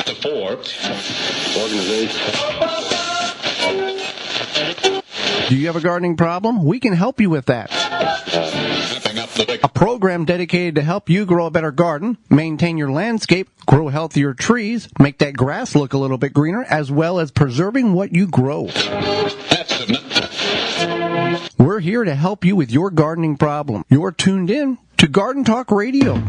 Chapter 4. Organization. Do you have a gardening problem? We can help you with that. A program dedicated to help you grow a better garden, maintain your landscape, grow healthier trees, make that grass look a little bit greener, as well as preserving what you grow. We're here to help you with your gardening problem. You're tuned in to Garden Talk Radio.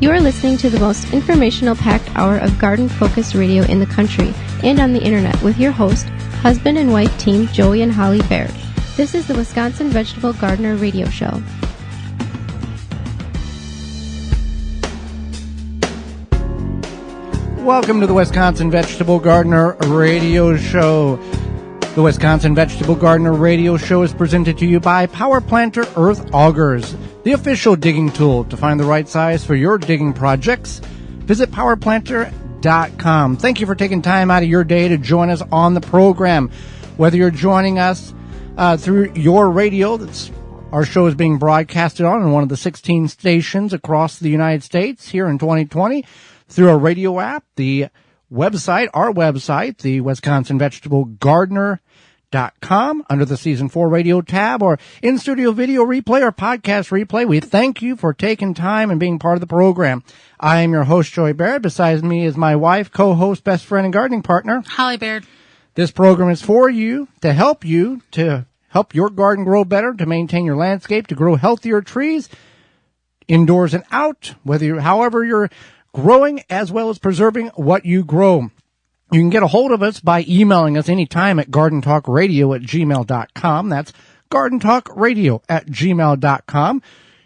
You are listening to the most informational-packed hour of garden-focused radio in the country and on the internet with your host, husband and wife team Joey and Holly Baird. This is the Wisconsin Vegetable Gardener Radio Show. Welcome to the Wisconsin Vegetable Gardener Radio Show. The Wisconsin Vegetable Gardener Radio Show is presented to you by Power Planter Earth Augers, the official digging tool. To find the right size for your digging projects, visit powerplanter.com. Thank you for taking time out of your day to join us on the program. Whether you're joining us through your radio, our show is being broadcasted on one of the 16 stations across the United States here in 2020, through a radio app, the website, our website, the Wisconsin Vegetable Gardener.com, under the Season 4 radio tab, or in-studio video replay or podcast replay. We thank you for taking time and being part of the program. I am your host, Joey Baird. Besides me is my wife, co-host, best friend, and gardening partner, Holly Baird. This program is for you, to help your garden grow better, to maintain your landscape, to grow healthier trees, indoors and out, however you're growing, as well as preserving what you grow. You can get a hold of us by emailing us anytime at gardentalkradio@gmail.com. That's gardentalkradio@gmail.com.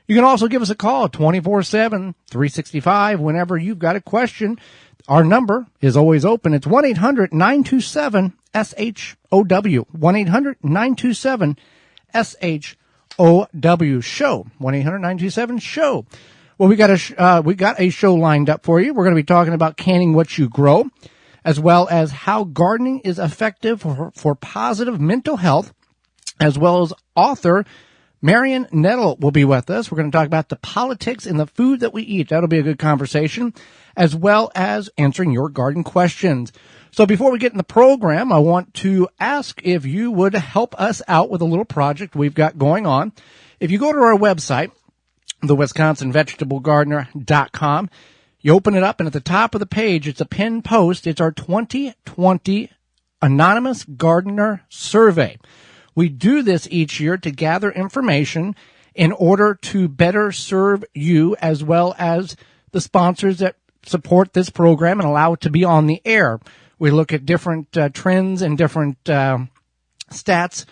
You can also give us a call 24/7, 365, whenever you've got a question. Our number is always open. It's 1-800-927-SHOW. 1-800-927-SHOW. Show. 1-800-927-SHOW. Well, we got a show lined up for you. We're going to be talking about canning what you grow, as well as how gardening is effective for positive mental health, as well as author Marion Nestle will be with us. We're going to talk about the politics in the food that we eat. That'll be a good conversation, as well as answering your garden questions. So before we get in the program, I want to ask if you would help us out with a little project we've got going on. If you go to our website, the WisconsinVegetableGardener.com. You open it up, and at the top of the page, it's a pinned post. It's our 2020 Anonymous Gardener Survey. We do this each year to gather information in order to better serve you, as well as the sponsors that support this program and allow it to be on the air. We look at different trends and different stats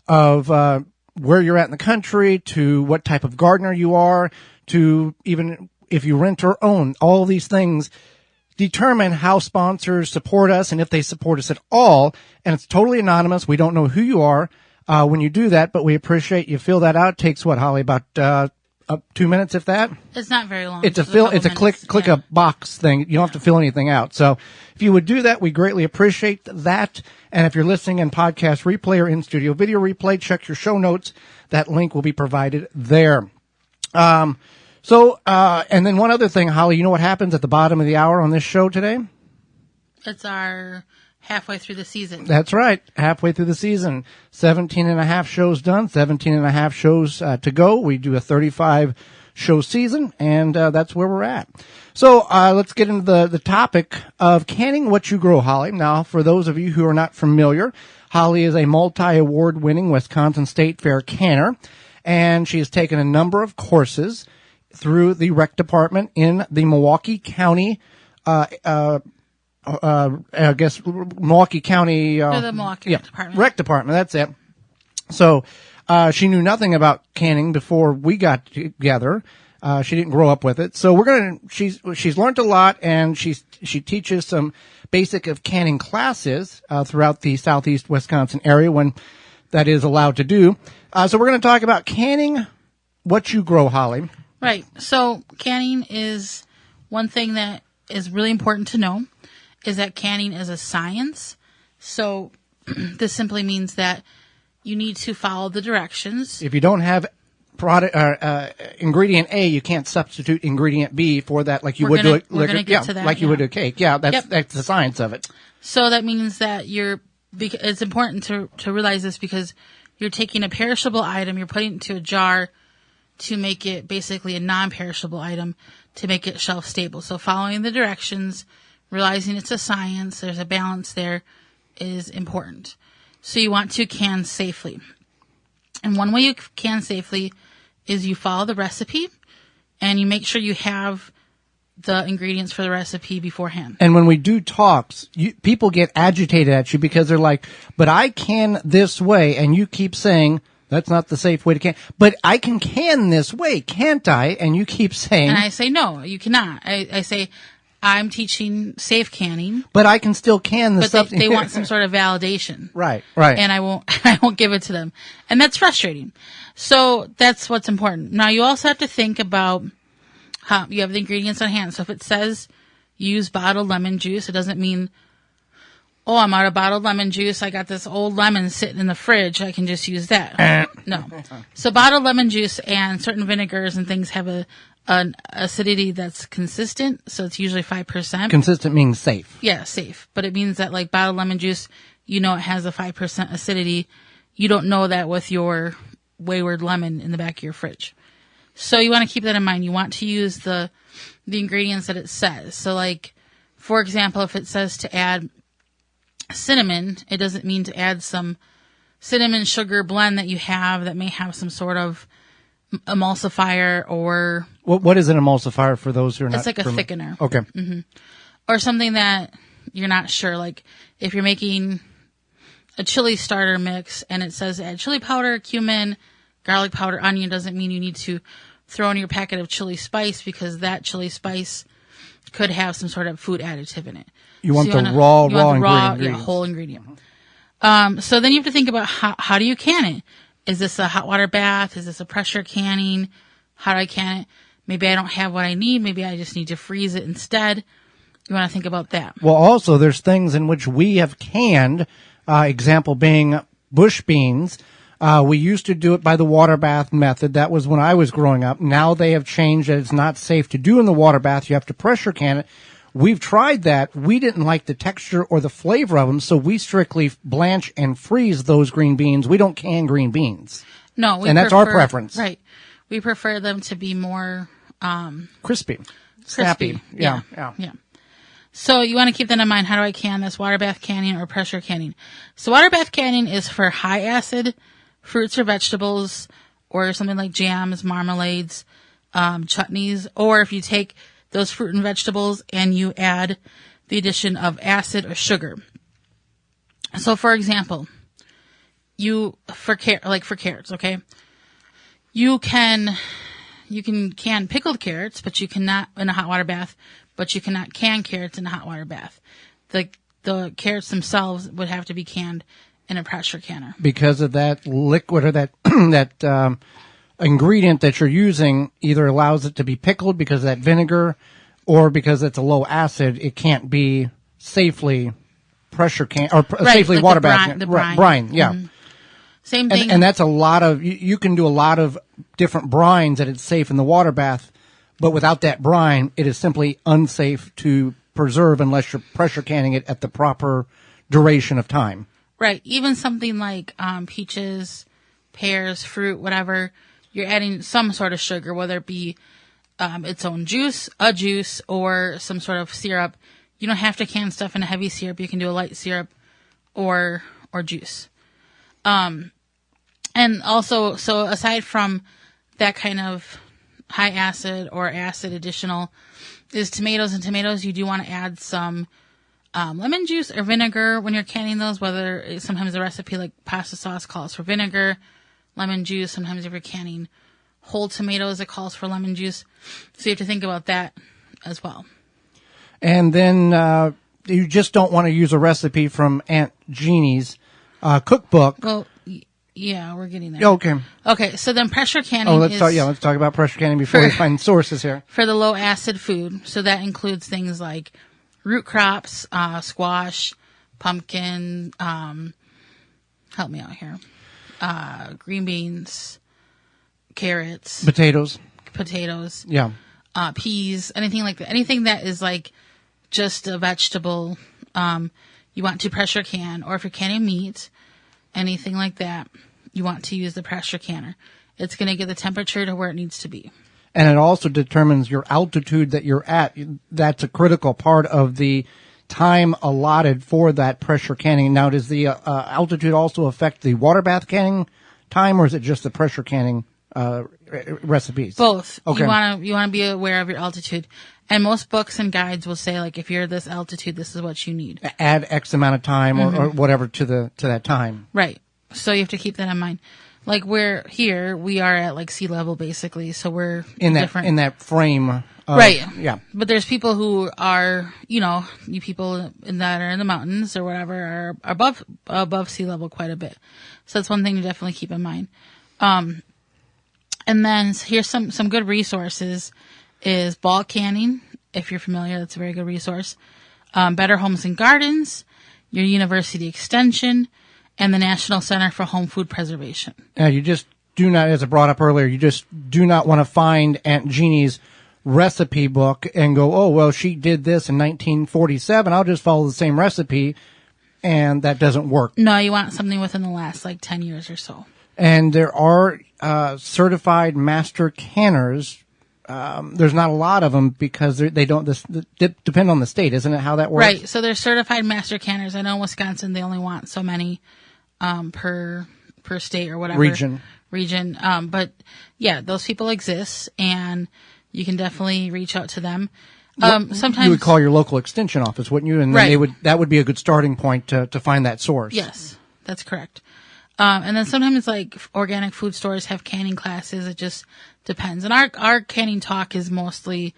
of where you're at in the country, to what type of gardener you are, to even if you rent or own. All of these things determine how sponsors support us and if they support us at all. And it's totally anonymous. We don't know who you are when you do that, but we appreciate you fill that out. It takes what, Holly, about 2 minutes, if that? It's not very long. It's a click a box thing. You don't have to fill anything out. So if you would do that, we greatly appreciate that. And if you're listening in podcast replay or in studio video replay, check your show notes. That link will be provided there. And then one other thing, Holly, you know what happens at the bottom of the hour on this show today? It's our halfway through the season. That's right. Halfway through the season. 17 and a half shows done, 17 and a half shows to go. We do a 35 show season, and that's where we're at. So let's get into the topic of canning what you grow, Holly. Now, for those of you who are not familiar, Holly is a multi-award winning Wisconsin State Fair canner, and she has taken a number of courses through the rec department in the Milwaukee County Milwaukee County. The Milwaukee Rec Department. Rec Department, that's it. So, she knew nothing about canning before we got together. She didn't grow up with it. So she's learned a lot, and she teaches some basic of canning classes, throughout the southeast Wisconsin area when that is allowed to do. So we're going to talk about canning what you grow, Holly. Right. So canning is one thing that is really important to know, is that canning is a science. So this simply means that you need to follow the directions. If you don't have ingredient A, you can't substitute ingredient B for that like you We're would gonna- do it. we're gonna get to that, like you yeah. would a cake. Yeah, that's Yep. that's the science of it. So that means that it's important to realize this because you're taking a perishable item, you're putting it into a jar to make it basically a non-perishable item to make it shelf stable. So following the directions, realizing it's a science, there's a balance there is important. So you want to can safely. And one way you can safely is you follow the recipe and you make sure you have the ingredients for the recipe beforehand. And when we do talks, people get agitated at you because they're like, but I can this way. And you keep saying, that's not the safe way to can. But I can this way, can't I? And you keep saying. And I say, no, you cannot. I say, I'm teaching safe canning. But I can still can the But stuff. they want some sort of validation. Right. And I won't give it to them. And that's frustrating. So that's what's important. Now you also have to think about how you have the ingredients on hand. So if it says use bottled lemon juice, it doesn't mean, oh, I'm out of bottled lemon juice. I got this old lemon sitting in the fridge. I can just use that. No. So bottled lemon juice and certain vinegars and things have an acidity that's consistent. So it's usually 5%. Consistent means safe. Yeah, safe. But it means that like bottled lemon juice, it has a 5% acidity. You don't know that with your wayward lemon in the back of your fridge. So you want to keep that in mind. You want to use the ingredients that it says. So like, for example, if it says to add cinnamon, it doesn't mean to add some cinnamon sugar blend that you have that may have some sort of emulsifier or... What is an emulsifier for those who are not... It's like a thickener. Okay. Or something that you're not sure. Like if you're making a chili starter mix and it says add chili powder, cumin, garlic powder, onion, doesn't mean you need to throw in your packet of chili spice because that chili spice could have some sort of food additive in it. You want So the raw ingredient. Yeah, whole ingredient. So then you have to think about how do you can it? Is this a hot water bath? Is this a pressure canning? How do I can it? Maybe I don't have what I need. Maybe I just need to freeze it instead. You want to think about that. Well, also, there's things in which we have canned, example being bush beans. We used to do it by the water bath method. That was when I was growing up. Now they have changed that it's not safe to do in the water bath. You have to pressure can it. We've tried that. We didn't like the texture or the flavor of them, so we strictly blanch and freeze those green beans. We don't can green beans. No, and that's our preference. Right. We prefer them to be more crispy. Snappy. Yeah. So you want to keep that in mind. How do I can this? Water bath canning or pressure canning? So water bath canning is for high acid fruits or vegetables or something like jams, marmalades, chutneys, or if you take those fruit and vegetables and you add the addition of acid or sugar. So for example, for carrots, okay? You can can pickled carrots, but you cannot in a hot water bath, but you cannot can carrots in a hot water bath. The carrots themselves would have to be canned in a pressure canner. Because of that liquid or that that ingredient that you're using either allows it to be pickled because of that vinegar or because it's a low acid, it can't be safely pressure can or safely like water the bath. Brine, yeah. Mm-hmm. Same thing. And that's a lot of, you can do a lot of different brines that it's safe in the water bath, but without that brine, it is simply unsafe to preserve unless you're pressure canning it at the proper duration of time. Right. Even something like peaches, pears, fruit, whatever, you're adding some sort of sugar, whether it be its own juice, a juice, or some sort of syrup. You don't have to can stuff in a heavy syrup. You can do a light syrup or juice. And also, so aside from that kind of high acid or acid additional is tomatoes. And tomatoes, you do want to add some lemon juice or vinegar when you're canning those, whether sometimes the recipe like pasta sauce calls for vinegar, lemon juice. Sometimes if you're canning whole tomatoes, it calls for lemon juice. So you have to think about that as well. And then you just don't want to use a recipe from Aunt Jeannie's cookbook. Well, yeah, we're getting there. Okay, so then pressure canning let's talk about pressure canning before we find sources here. For the low acid food. So that includes things like root crops, squash, pumpkin, help me out here, green beans, carrots, Potatoes. yeah, peas, anything like that. Anything that is like just a vegetable, you want to pressure can, or if you're canning meat, anything like that, you want to use the pressure canner. It's going to get the temperature to where it needs to be. And it also determines your altitude that you're at. That's a critical part of the time allotted for that pressure canning. Now, does the altitude also affect the water bath canning time, or is it just the pressure canning recipes? Both. Okay. You want to be aware of your altitude. And most books and guides will say, like, if you're this altitude, this is what you need. Add X amount of time or whatever to that time. Right. So you have to keep that in mind. Like, we are at like sea level basically, so we're different. In that frame. Right. Yeah. But there's people who are, you people that are in the mountains or whatever are above sea level quite a bit. So that's one thing to definitely keep in mind. And then here's some good resources is Ball Canning. If you're familiar, that's a very good resource. Better Homes and Gardens, your University Extension, and the National Center for Home Food Preservation. You just do not, as I brought up earlier, you just do not want to find Aunt Jeannie's recipe book and go, oh, well, she did this in 1947. I'll just follow the same recipe. And that doesn't work. No, you want something within the last 10 years or so. And there are certified master canners. There's not a lot of them because they depend on the state, isn't it? How that works? Right. So there's certified master canners. I know in Wisconsin they only want so many per state or whatever region. But yeah, those people exist, and you can definitely reach out to them. Sometimes you would call your local extension office, wouldn't you? And then right. that would be a good starting point to find that source. Yes, that's correct. And then sometimes organic food stores have canning classes. It just depends. And our canning talk is mostly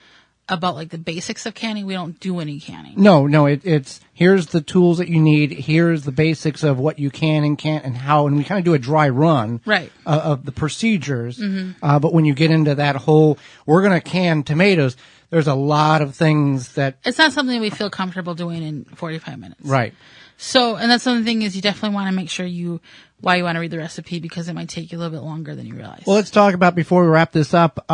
about the basics of canning. We don't do any canning. No, it's here's the tools that you need. Here's the basics of what you can and can't and how. And we kind of do a dry run right. Of the procedures. Mm-hmm. But when you get into that whole, we're going to can tomatoes, there's a lot of things that... It's not something we feel comfortable doing in 45 minutes. Right. So, and that's the thing is you definitely want to make sure why you want to read the recipe, because it might take you a little bit longer than you realize. Well, let's talk about, before we wrap this up,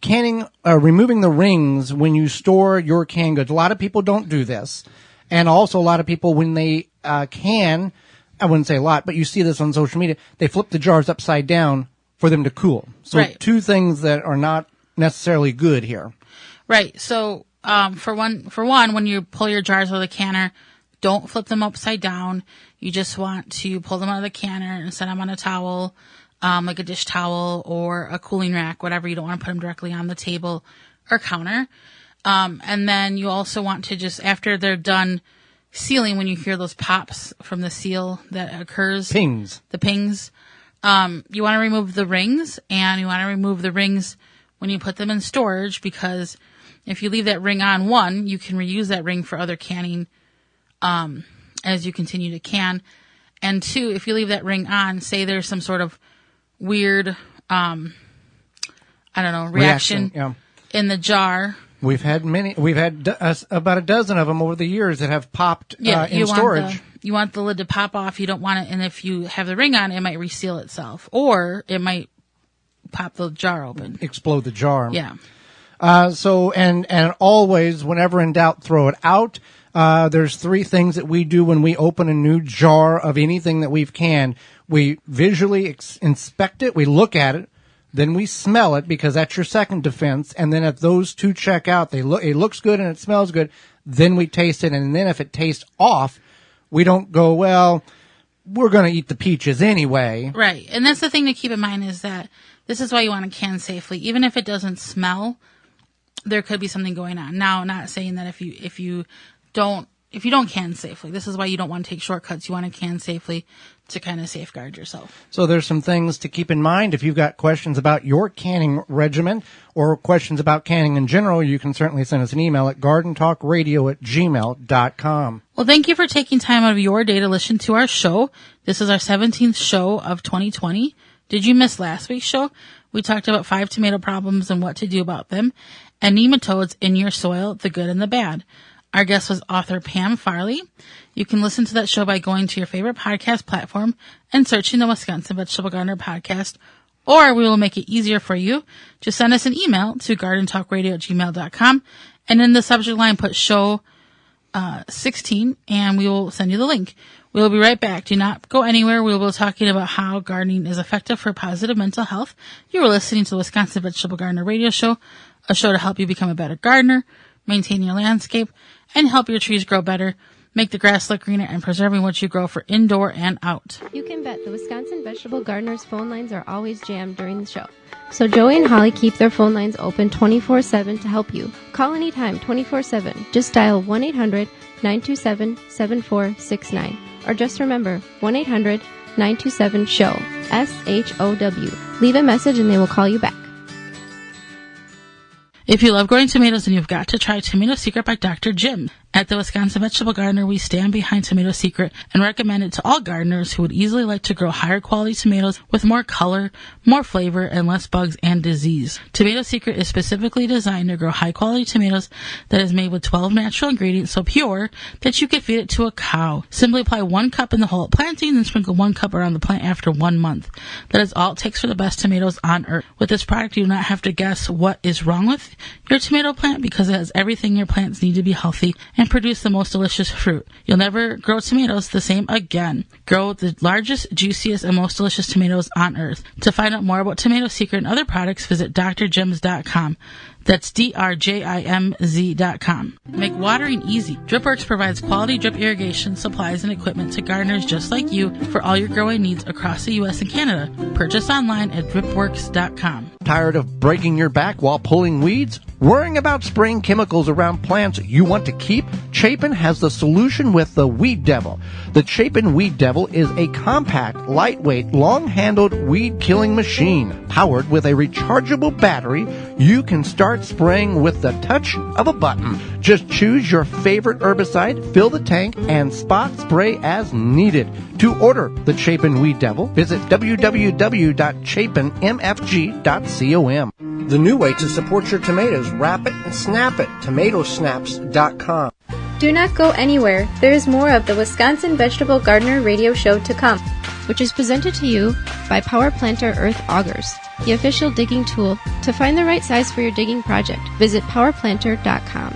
canning, removing the rings when you store your canned goods. A lot of people don't do this. And also a lot of people, when they can, I wouldn't say a lot, but you see this on social media, they flip the jars upside down for them to cool. So right. Two things that are not necessarily good here. Right. So, for one, when you pull your jars out of the canner, don't flip them upside down. You just want to pull them out of the canner and set them on a towel, like a dish towel or a cooling rack, whatever. You don't want to put them directly on the table or counter. And then you also want to just, after they're done sealing, when you hear those pops from the seal that occurs. Pings. The pings. You want to remove the rings, and you want to remove the rings when you put them in storage, because if you leave that ring on, one, you can reuse that ring for other canning, as you continue to can. And two, if you leave that ring on, say there's some sort of weird, reaction yeah. in the jar. We've had about a dozen of them over the years that have popped in storage. You want the lid to pop off. You don't want it. And if you have the ring on, it might reseal itself, or it might pop the jar open. Explode the jar. Yeah. So always, whenever in doubt, throw it out. There's three things that we do when we open a new jar of anything that we've canned. We visually inspect it. We look at it. Then we smell it, because that's your second defense. And then if those two check out, it looks good and it smells good. Then we taste it. And then if it tastes off, we don't go, well, we're going to eat the peaches anyway. Right. And that's the thing to keep in mind, is that this is why you want to can safely. Even if it doesn't smell, there could be something going on. Now, not saying that if you don't can safely, this is why you don't want to take shortcuts. You want to can safely to kind of safeguard yourself. So there's some things to keep in mind. If you've got questions about your canning regimen or questions about canning in general, you can certainly send us an email at gardentalkradio@gmail.com. Well, thank you for taking time out of your day to listen to our show. This is our 17th show of 2020. Did you miss last week's show? We talked about 5 tomato problems and what to do about them, and nematodes in your soil, the good and the bad. Our guest was author Pam Farley. You can listen to that show by going to your favorite podcast platform and searching the Wisconsin Vegetable Gardener podcast, or we will make it easier for you. Just send us an email to gardentalkradio@gmail.com, and in the subject line put show 16, and we will send you the link. We will be right back. Do not go anywhere. We will be talking about how gardening is effective for positive mental health. You are listening to the Wisconsin Vegetable Gardener Radio Show, a show to help you become a better gardener, maintain your landscape, and help your trees grow better, make the grass look greener, and preserving what you grow for indoor and out. You can bet the Wisconsin Vegetable Gardeners phone lines are always jammed during the show. So Joey and Holly keep their phone lines open 24/7 to help you. Call anytime 24/7. Just dial 1-800-927-7469. Or just remember 1-800-927-SHOW. SHOW. Leave a message and they will call you back. If you love growing tomatoes, then you've got to try Tomato Secret by Dr. Jim. At the Wisconsin Vegetable Gardener, we stand behind Tomato Secret and recommend it to all gardeners who would easily like to grow higher quality tomatoes with more color, more flavor, and less bugs and disease. Tomato Secret is specifically designed to grow high quality tomatoes that is made with 12 natural ingredients, so pure that you can feed it to a cow. Simply apply 1 cup in the hole at planting, then sprinkle 1 cup around the plant after 1 month. That is all it takes for the best tomatoes on earth. With this product, you do not have to guess what is wrong with your tomato plant because it has everything your plants need to be healthy and produce the most delicious fruit. You'll never grow tomatoes the same again. Grow the largest, juiciest, and most delicious tomatoes on earth. To find out more about Tomato Secret and other products, visit drjims.com. That's drjimz.com. Make watering easy. DripWorks provides quality drip irrigation supplies and equipment to gardeners just like you for all your growing needs across the U.S. and Canada. Purchase online at dripworks.com. Tired of breaking your back while pulling weeds? Worrying about spraying chemicals around plants you want to keep? Chapin has the solution with the Weed Devil. The Chapin Weed Devil is a compact, lightweight, long-handled weed-killing machine. Powered with a rechargeable battery, you can start spraying with the touch of a button. Just choose your favorite herbicide, fill the tank, and spot spray as needed. To order the Chapin Weed Devil, visit www.chapinmfg.com. The new way to support your tomatoes, wrap it and snap it. Tomatosnaps.com. Do not go anywhere. There is more of the Wisconsin Vegetable Gardener Radio Show to come, which is presented to you by Power Planter Earth Augers, the official digging tool. To find the right size for your digging project, visit powerplanter.com.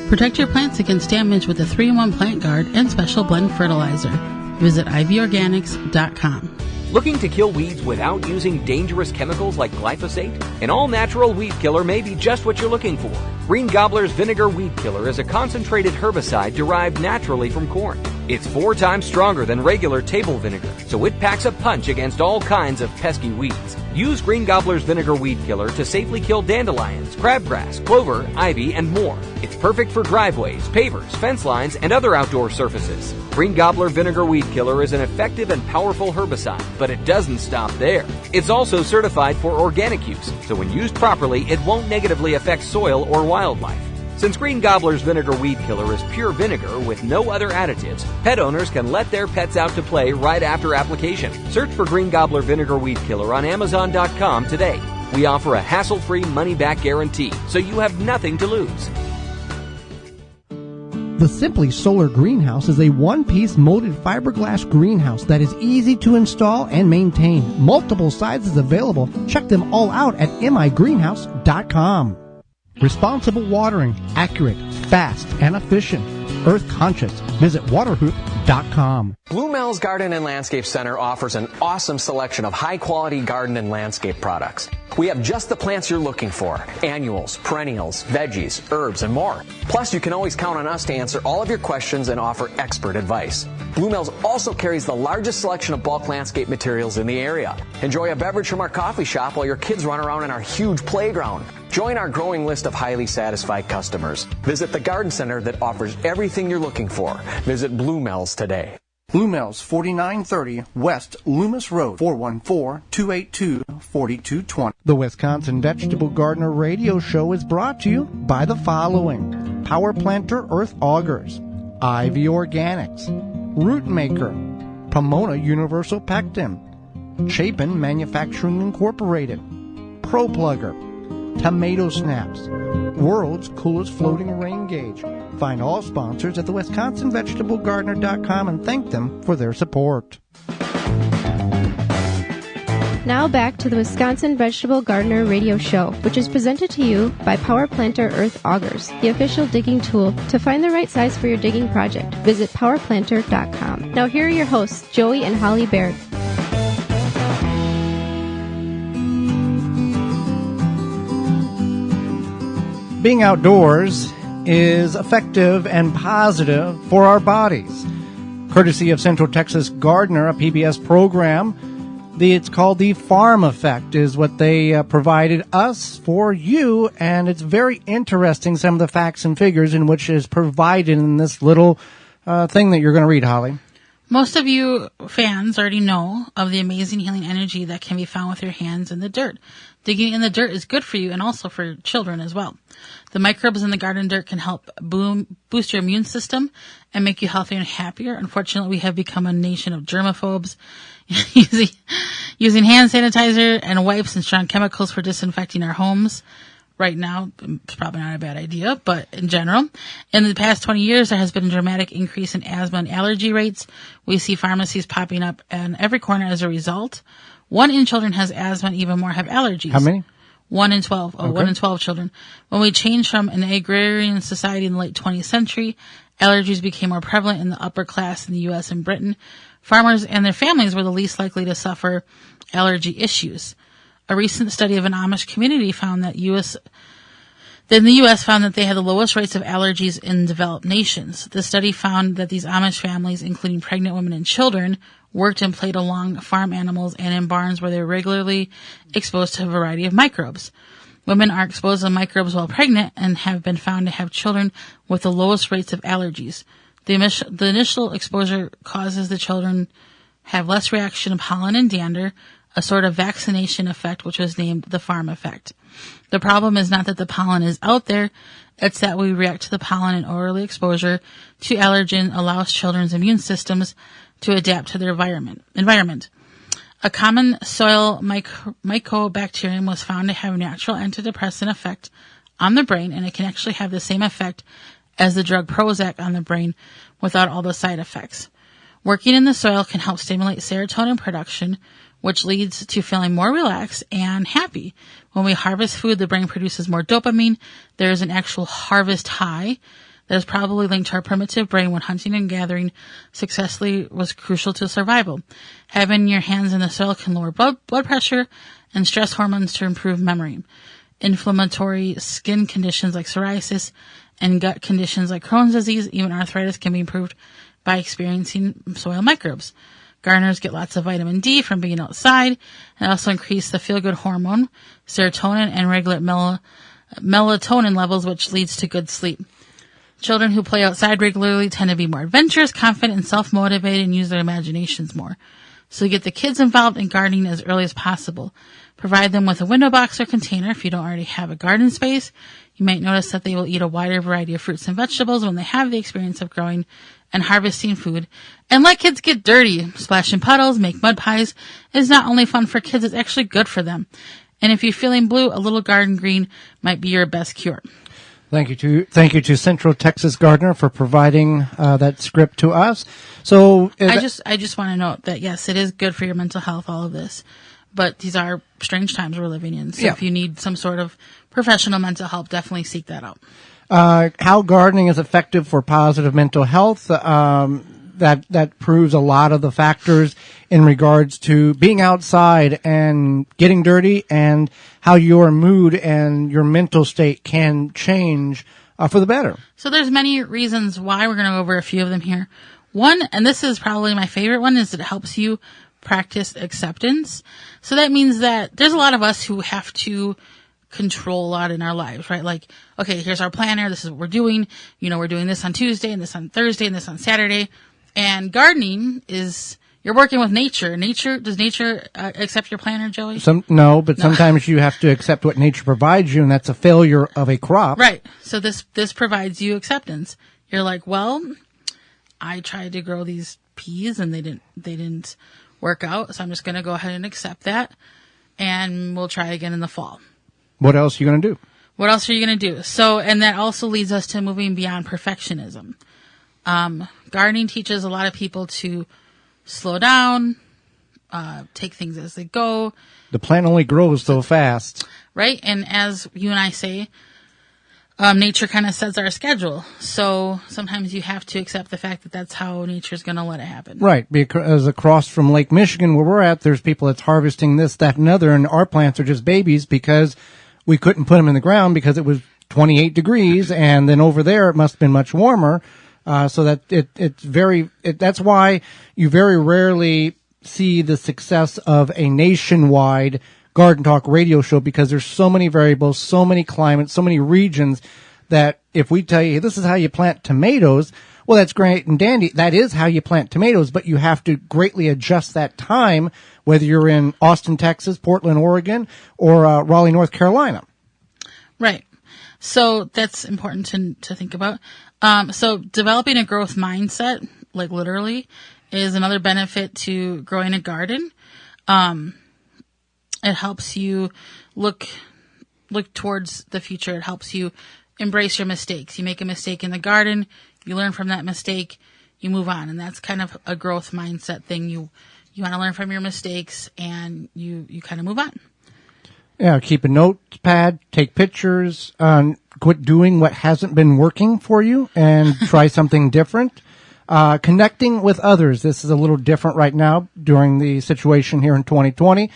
Protect your plants against damage with a 3-in-1 plant guard and special blend fertilizer. Visit ivorganics.com. Looking to kill weeds without using dangerous chemicals like glyphosate? An all-natural weed killer may be just what you're looking for. Green Gobbler's Vinegar Weed Killer is a concentrated herbicide derived naturally from corn. It's 4 times stronger than regular table vinegar, so it packs a punch against all kinds of pesky weeds. Use Green Gobbler's Vinegar Weed Killer to safely kill dandelions, crabgrass, clover, ivy, and more. It's perfect for driveways, pavers, fence lines, and other outdoor surfaces. Green Gobbler Vinegar Weed Killer is an effective and powerful herbicide, but it doesn't stop there. It's also certified for organic use, so when used properly, it won't negatively affect soil or wildlife. Since Green Gobbler's Vinegar Weed Killer is pure vinegar with no other additives, pet owners can let their pets out to play right after application. Search for Green Gobbler Vinegar Weed Killer on Amazon.com today. We offer a hassle-free money-back guarantee, so you have nothing to lose. The Simply Solar Greenhouse is a one-piece molded fiberglass greenhouse that is easy to install and maintain. Multiple sizes available. Check them all out at migreenhouse.com. Responsible watering, accurate, fast, and efficient. Earth conscious. Visit waterhoop.com. Blue Mel's Garden and Landscape Center offers an awesome selection of high-quality garden and landscape products. We have just the plants you're looking for: annuals, perennials, veggies, herbs, and more. Plus, you can always count on us to answer all of your questions and offer expert advice. Blue Mel's also carries the largest selection of bulk landscape materials in the area. Enjoy a beverage from our coffee shop while your kids run around in our huge playground. Join our growing list of highly satisfied customers. Visit the garden center that offers everything you're looking for. Visit Blue Mel's today. Blue Mel's, 4930 West Loomis Road, 414-282-4220. The Wisconsin Vegetable Gardener Radio Show is brought to you by the following: Power Planter Earth Augers, Ivy Organics, Root Maker, Pomona Universal Pectin, Chapin Manufacturing Incorporated, Pro Plugger, Tomato Snaps, World's Coolest Floating Rain Gauge. Find all sponsors at the WisconsinVegetableGardener.com and thank them for their support. Now back to the Wisconsin Vegetable Gardener Radio Show, which is presented to you by Power Planter Earth Augers, the official digging tool. To find the right size for your digging project, visit powerplanter.com. Now here are your hosts, Joey and Holly Baird. Being outdoors is effective and positive for our bodies. Courtesy of Central Texas Gardener, a PBS program, it's called the Farm Effect is what they provided us for you, and it's very interesting, some of the facts and figures in which is provided in this little thing that you're going to read, Holly. Most of you fans already know of the amazing healing energy that can be found with your hands in the dirt. Digging in the dirt is good for you and also for children as well. The microbes in the garden dirt can help boost your immune system and make you healthier and happier. Unfortunately, we have become a nation of germaphobes, using hand sanitizer and wipes and strong chemicals for disinfecting our homes. Right now, it's probably not a bad idea, but in general, in the past 20 years, there has been a dramatic increase in asthma and allergy rates. We see pharmacies popping up in every corner as a result. 1 in children has asthma and even more have allergies. How many? 1 in 12. Okay. 1 in 12 children. When we changed from an agrarian society in the late 20th century, allergies became more prevalent in the upper class in the U.S. and Britain. Farmers and their families were the least likely to suffer allergy issues. A recent study of an Amish community found that the U.S. found that they had the lowest rates of allergies in developed nations. The study found that these Amish families, including pregnant women and children, worked and played along farm animals and in barns where they were regularly exposed to a variety of microbes. Women are exposed to microbes while pregnant and have been found to have children with the lowest rates of allergies. The initial exposure causes the children have less reaction to pollen and dander, a sort of vaccination effect, which was named the farm effect. The problem is not that the pollen is out there, it's that we react to the pollen, and early exposure to allergen allows children's immune systems to adapt to their environment. A common soil mycobacterium was found to have a natural antidepressant effect on the brain, and it can actually have the same effect as the drug Prozac on the brain without all the side effects. Working in the soil can help stimulate serotonin production, which leads to feeling more relaxed and happy. When we harvest food, the brain produces more dopamine. There is an actual harvest high that is probably linked to our primitive brain when hunting and gathering successfully was crucial to survival. Having your hands in the soil can lower blood pressure and stress hormones to improve memory. Inflammatory skin conditions like psoriasis and gut conditions like Crohn's disease, even arthritis, can be improved by experiencing soil microbes. Gardeners get lots of vitamin D from being outside, and also increase the feel-good hormone, serotonin, and regulate melatonin levels, which leads to good sleep. Children who play outside regularly tend to be more adventurous, confident, and self-motivated, and use their imaginations more. So get the kids involved in gardening as early as possible. Provide them with a window box or container if you don't already have a garden space. You might notice that they will eat a wider variety of fruits and vegetables when they have the experience of growing and harvesting food. And let kids get dirty. Splash in puddles, make mud pies is not only fun for kids, it's actually good for them. And if you're feeling blue, a little garden green might be your best cure. Thank you to Central Texas Gardener for providing that script to us. So I just want to note that yes, it is good for your mental health, all of this, but these are strange times we're living in. So if you need some sort of professional mental help, definitely seek that out. How gardening is effective for positive mental health. That proves a lot of the factors in regards to being outside and getting dirty, and how your mood and your mental state can change for the better. So there's many reasons why. We're going to go over a few of them here. One, and this is probably my favorite one, is it helps you practice acceptance. So that means that there's a lot of us who have to control a lot in our lives, right? Like, okay, here's our planner. This is what we're doing. You know, we're doing this on Tuesday and this on Thursday and this on Saturday. And gardening is, you're working with nature. Does nature accept your planner, Joey? No, but sometimes you have to accept what nature provides you, and that's a failure of a crop. Right. So this provides you acceptance. You're like, well, I tried to grow these peas and they didn't work out, so I'm just going to go ahead and accept that, and we'll try again in the fall. What else are you going to do? What else are you going to do? So, and that also leads us to moving beyond perfectionism. Gardening teaches a lot of people to slow down, take things as they go. The plant only grows so fast. Right. And as you and I say, nature kind of sets our schedule. So sometimes you have to accept the fact that that's how nature's going to let it happen. Right. Because across from Lake Michigan where we're at, there's people that's harvesting this, that, and other, and our plants are just babies because we couldn't put them in the ground because it was 28 degrees, and then over there it must have been much warmer. So that that's why you very rarely see the success of a nationwide Garden Talk radio show, because there's so many variables, so many climates, so many regions that if we tell you, hey, this is how you plant tomatoes, well, that's great and dandy. That is how you plant tomatoes, but you have to greatly adjust that time, whether you're in Austin, Texas, Portland, Oregon, or Raleigh, North Carolina. Right. So that's important to think about. So developing a growth mindset, like literally, is another benefit to growing a garden. It helps you look towards the future. It helps you embrace your mistakes. You make a mistake in the garden, you learn from that mistake, you move on. And that's kind of a growth mindset thing. You want to learn from your mistakes and you kind of move on. Yeah, keep a notepad, take pictures, quit doing what hasn't been working for you and try something different. Connecting with others. This is a little different right now during the situation here in 2020.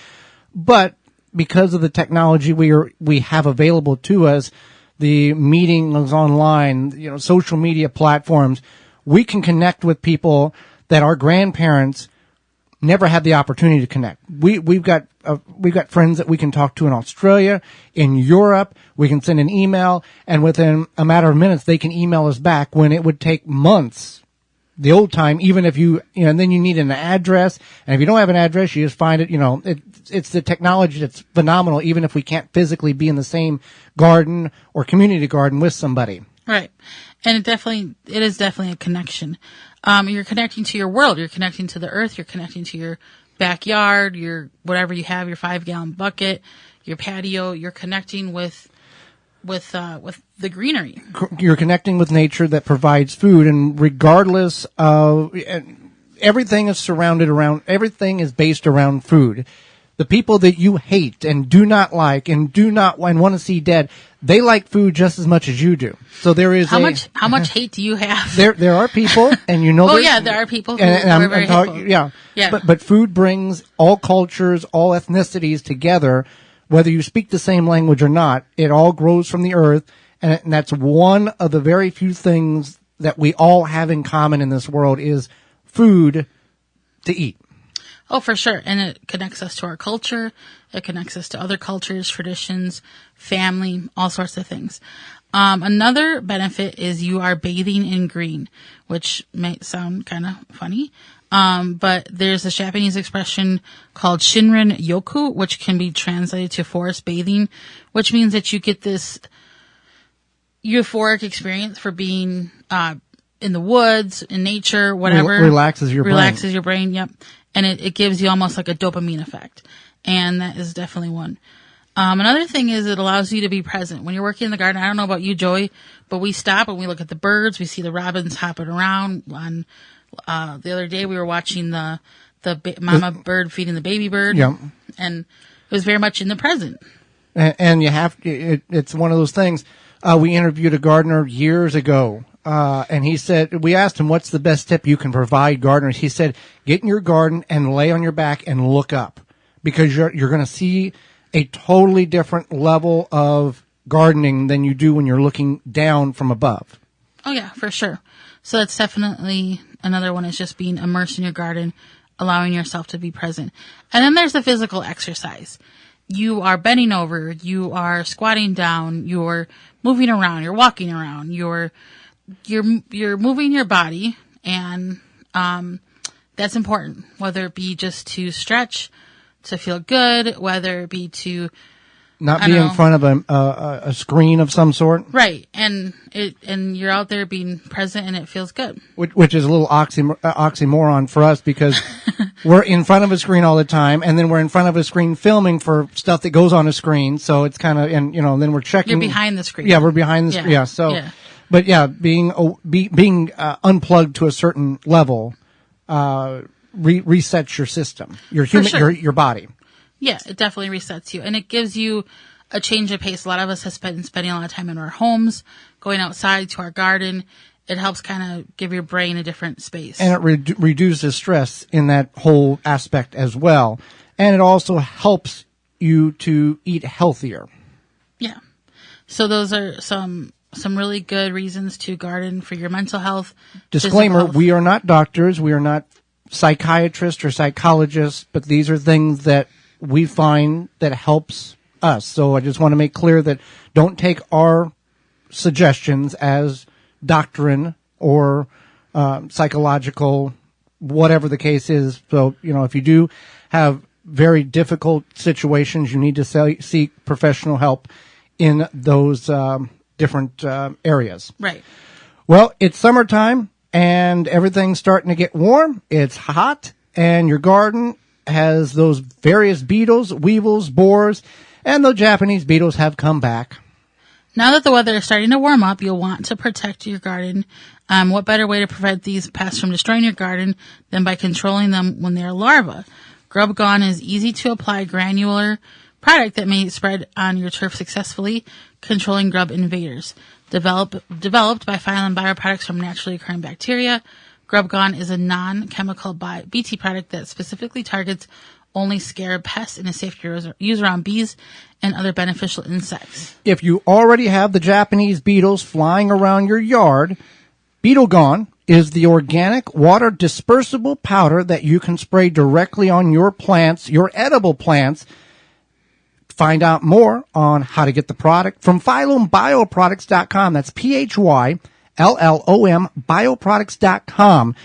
But because of the technology we have available to us, the meetings online, social media platforms, we can connect with people that our grandparents never had the opportunity to connect. We've got friends that we can talk to in Australia, in Europe. We can send an email, and within a matter of minutes, they can email us back when it would take months. The old time, even if and then you need an address, and if you don't have an address, you just find it. It's the technology that's phenomenal, even if we can't physically be in the same garden or community garden with somebody. Right, and it is definitely a connection. You're connecting to your world. You're connecting to the earth. You're connecting to your backyard, your whatever you have, your 5-gallon bucket, your patio. You're connecting with the greenery. You're connecting with nature that provides food, and regardless of everything is based around food. The people that you hate and do not like and want to see dead, they like food just as much as you do. So there is how much hate do you have? There are people, and there are people who are very hateful. Yeah. But food brings all cultures, all ethnicities together. Whether you speak the same language or not, it all grows from the earth, and that's one of the very few things that we all have in common in this world is food to eat. Oh, for sure. And it connects us to our culture. It connects us to other cultures, traditions, family, all sorts of things. Another benefit is you are bathing in green, which might sound kind of funny. But there's a Japanese expression called Shinrin Yoku, which can be translated to forest bathing, which means that you get this euphoric experience for being, in the woods, in nature, whatever. Relaxes your brain. Yep. And it gives you almost like a dopamine effect. And that is definitely one. Another thing is it allows you to be present. When you're working in the garden, I don't know about you, Joey, but we stop and we look at the birds. We see the robins hopping around. On the other day, we were watching the mama bird feeding the baby bird. Yeah. And it was very much in the present. And you have it's one of those things. We interviewed a gardener years ago. And he said, we asked him, what's the best tip you can provide gardeners? He said, get in your garden and lay on your back and look up, because you're going to see a totally different level of gardening than you do when you're looking down from above. Oh yeah, for sure. So that's definitely another one, is just being immersed in your garden, allowing yourself to be present. And then there's the physical exercise. You are bending over, you are squatting down, you're moving around, you're walking around, you're moving your body, and that's important, whether it be just to stretch, to feel good, whether it be to not be in front of a screen of some sort. Right. And you're out there being present, and it feels good. Which is a little oxymoron for us, because we're in front of a screen all the time, and then we're in front of a screen filming for stuff that goes on a screen. So it's kind of, and then we're checking. You're behind the screen. Yeah, we're behind the screen. Yeah. So, yeah. But yeah, being unplugged to a certain level, resets your system, your human, sure. your body. Yeah, it definitely resets you, and it gives you a change of pace. A lot of us have been spending a lot of time in our homes, going outside to our garden. It helps kind of give your brain a different space. And it reduces stress in that whole aspect as well. And it also helps you to eat healthier. Yeah. So those are some really good reasons to garden for your mental health. Disclaimer, health. We are not doctors. We are not psychiatrists or psychologists, but these are things that we find that helps us. So I just want to make clear that don't take our suggestions as doctrine or psychological, whatever the case is. So, if you do have very difficult situations, you need to seek professional help in those different areas. Right. Well, it's summertime and everything's starting to get warm. It's hot and your garden has those various beetles, weevils, borers, and the Japanese beetles have come back. Now that the weather is starting to warm up, you'll want to protect your garden. What better way to prevent these pests from destroying your garden than by controlling them when they're larvae? Grub Gone is easy to apply granular product that may spread on your turf successfully, controlling grub invaders. Developed by Phylum Bioproducts from naturally occurring bacteria, Grub Gone is a non-chemical BT product that specifically targets only scarab pests and is safe to use around bees and other beneficial insects. If you already have the Japanese beetles flying around your yard, Beetle Gone is the organic water dispersible powder that you can spray directly on your plants, your edible plants. Find out more on how to get the product from PhylumBioproducts.com. That's PhylLLOM Bioproducts.com.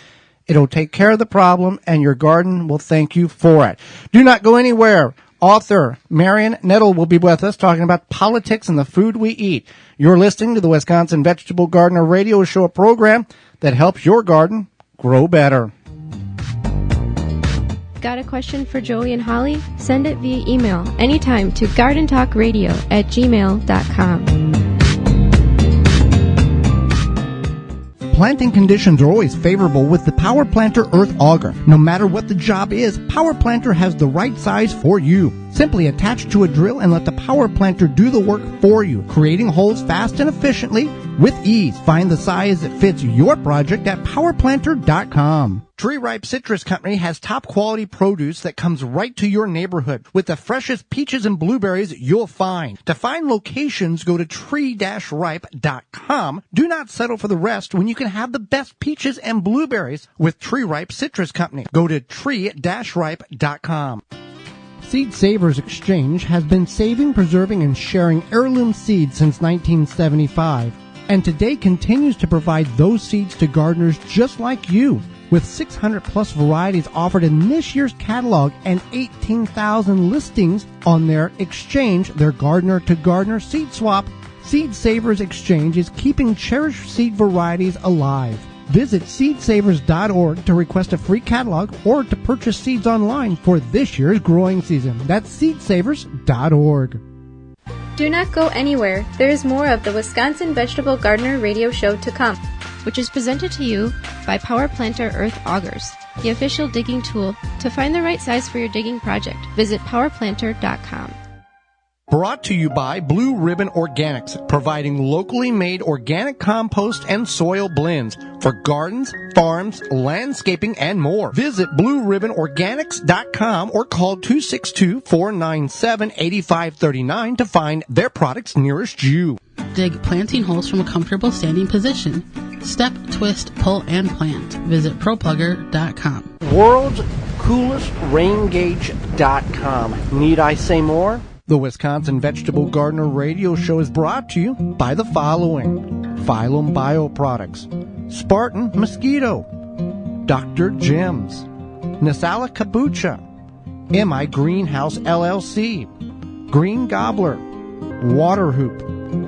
It'll take care of the problem, and your garden will thank you for it. Do not go anywhere. Author Marion Nestle will be with us talking about politics and the food we eat. You're listening to the Wisconsin Vegetable Gardener Radio Show, a program that helps your garden grow better. Got a question for Joey and Holly? Send it via email anytime to gardentalkradio@gmail.com. Planting conditions are always favorable with the Power Planter Earth Auger. No matter what the job is, Power Planter has the right size for you. Simply attach to a drill and let the Power Planter do the work for you, creating holes fast and efficiently with ease. Find the size that fits your project at powerplanter.com. Tree Ripe Citrus Company has top quality produce that comes right to your neighborhood with the freshest peaches and blueberries you'll find. To find locations, go to tree-ripe.com. Do not settle for the rest when you can have the best peaches and blueberries with Tree Ripe Citrus Company. Go to tree-ripe.com. Seed Savers Exchange has been saving, preserving, and sharing heirloom seeds since 1975, and today continues to provide those seeds to gardeners just like you. With 600-plus varieties offered in this year's catalog and 18,000 listings on their exchange, their gardener-to-gardener seed swap, Seed Savers Exchange is keeping cherished seed varieties alive. Visit seedsavers.org to request a free catalog or to purchase seeds online for this year's growing season. That's seedsavers.org. Do not go anywhere. There is more of the Wisconsin Vegetable Gardener Radio Show to come, which is presented to you by Power Planter Earth Augers, the official digging tool. To find the right size for your digging project, visit powerplanter.com. Brought to you by Blue Ribbon Organics, providing locally made organic compost and soil blends for gardens, farms, landscaping, and more. Visit BlueRibbonOrganics.com or call 262-497-8539 to find their products nearest you. Dig planting holes from a comfortable standing position. Step, twist, pull, and plant. Visit ProPlugger.com. World's coolest raingauge.com. Need I say more? The Wisconsin Vegetable Gardener Radio Show is brought to you by the following: Phylum Bioproducts, Spartan Mosquito, Dr. Jim's, Nasala Kabucha, MI Greenhouse LLC, Green Gobbler, Water Hoop,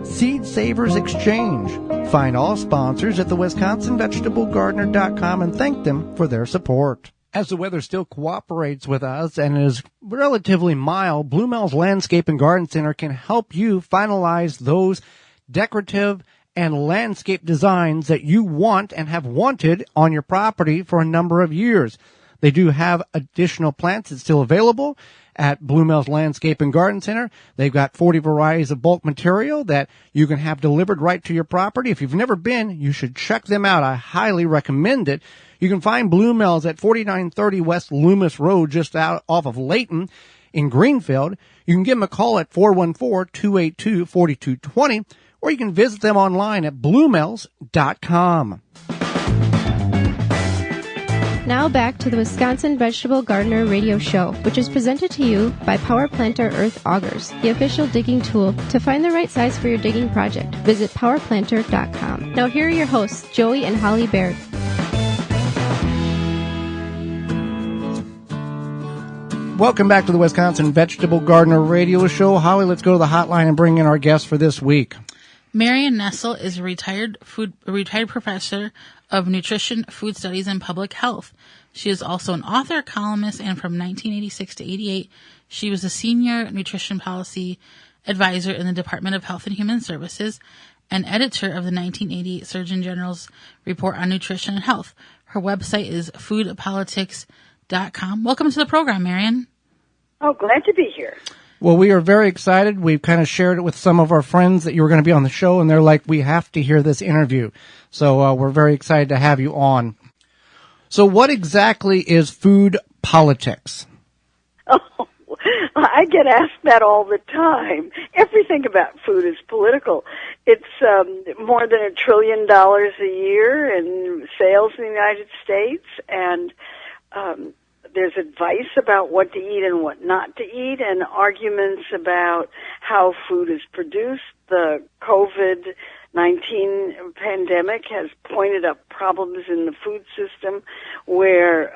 Seed Savers Exchange. Find all sponsors at the WisconsinVegetableGardener.com and thank them for their support. As the weather still cooperates with us and is relatively mild, Blue Mel's Landscape and Garden Center can help you finalize those decorative and landscape designs that you want and have wanted on your property for a number of years. They do have additional plants that's still available at Blue Mills Landscape and Garden Center. They've got 40 varieties of bulk material that you can have delivered right to your property. If you've never been, you should check them out. I highly recommend it. You can find Blue Mills at 4930 West Loomis Road, just out off of Layton in Greenfield. You can give them a call at 414-282-4220, or you can visit them online at bluemills.com. Now back to the Wisconsin Vegetable Gardener Radio Show, which is presented to you by Power Planter Earth Augers, the official digging tool. To find the right size for your digging project, visit powerplanter.com. Now here are your hosts, Joey and Holly Baird. Welcome back to the Wisconsin Vegetable Gardener Radio Show. Holly, let's go to the hotline and bring in our guest for this week. Marion Nestle is a retired professor of nutrition, food studies, and public health. She is also an author, columnist, and from 1986 to 88, she was a senior nutrition policy advisor in the Department of Health and Human Services and editor of the 1988 Surgeon General's Report on Nutrition and Health. Her website is foodpolitics.com. Welcome to the program, Marion. Oh, glad to be here. Well, we are very excited. We've kind of shared it with some of our friends that you were going to be on the show, and they're like, we have to hear this interview. So we're very excited to have you on. So what exactly is food politics? Oh, I get asked that all the time. Everything about food is political. It's more than $1 trillion a year in sales in the United States, and there's advice about what to eat and what not to eat, and arguments about how food is produced. The COVID-19 pandemic has pointed up problems in the food system where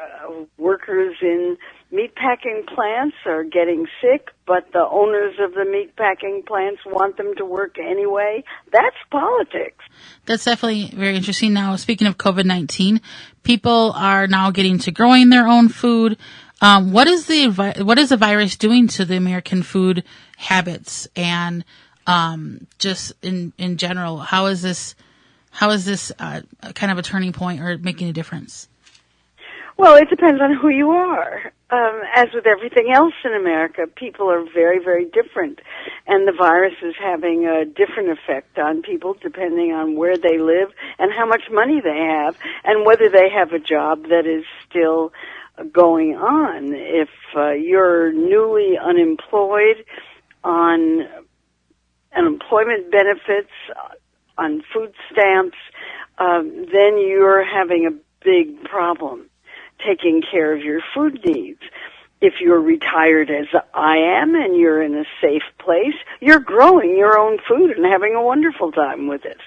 workers in meatpacking plants are getting sick, but the owners of the meatpacking plants want them to work anyway. That's politics. That's definitely very interesting. Now, speaking of COVID-19, people are now getting to growing their own food. What is the virus doing to the American food habits and just in general? How is this kind of a turning point or making a difference? Well, it depends on who you are. As with everything else in America, people are very, very different, and the virus is having a different effect on people depending on where they live and how much money they have and whether they have a job that is still going on. If you're newly unemployed on unemployment benefits, on food stamps, then you're having a big problem taking care of your food needs. If you're retired as I am and you're in a safe place, you're growing your own food and having a wonderful time with it.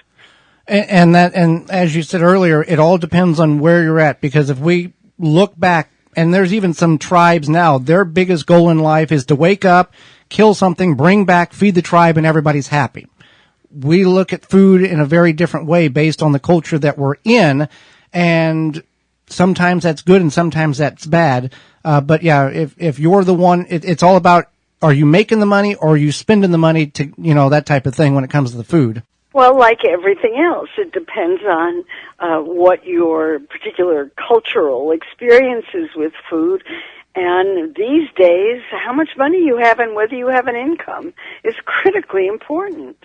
And as you said earlier, it all depends on where you're at, because if we look back, and there's even some tribes now, their biggest goal in life is to wake up, kill something, bring back, feed the tribe, and everybody's happy. We look at food in a very different way based on the culture that we're in, and sometimes that's good and sometimes that's bad. But yeah, if you're the one, it's all about, are you making the money or are you spending the money to, that type of thing when it comes to the food? Well, like everything else, it depends on what your particular cultural experience is with food. And these days, how much money you have and whether you have an income is critically important.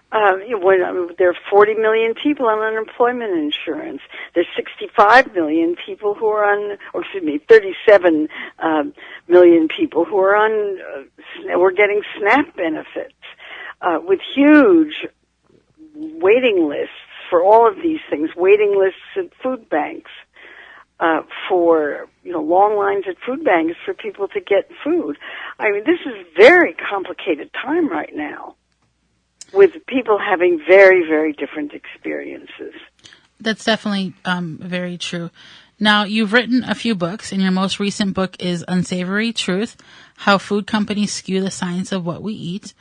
There are 40 million people on unemployment insurance. There's 65 million people who are on, 37 million people who are on, we're getting SNAP benefits, with huge waiting lists for all of these things, waiting lists at food banks, for, long lines at food banks for people to get food. I mean, this is a very complicated time right now, with people having very, very different experiences. That's definitely very true. Now, you've written a few books, and your most recent book is Unsavory Truth, How Food Companies Skew the Science of What We Eat.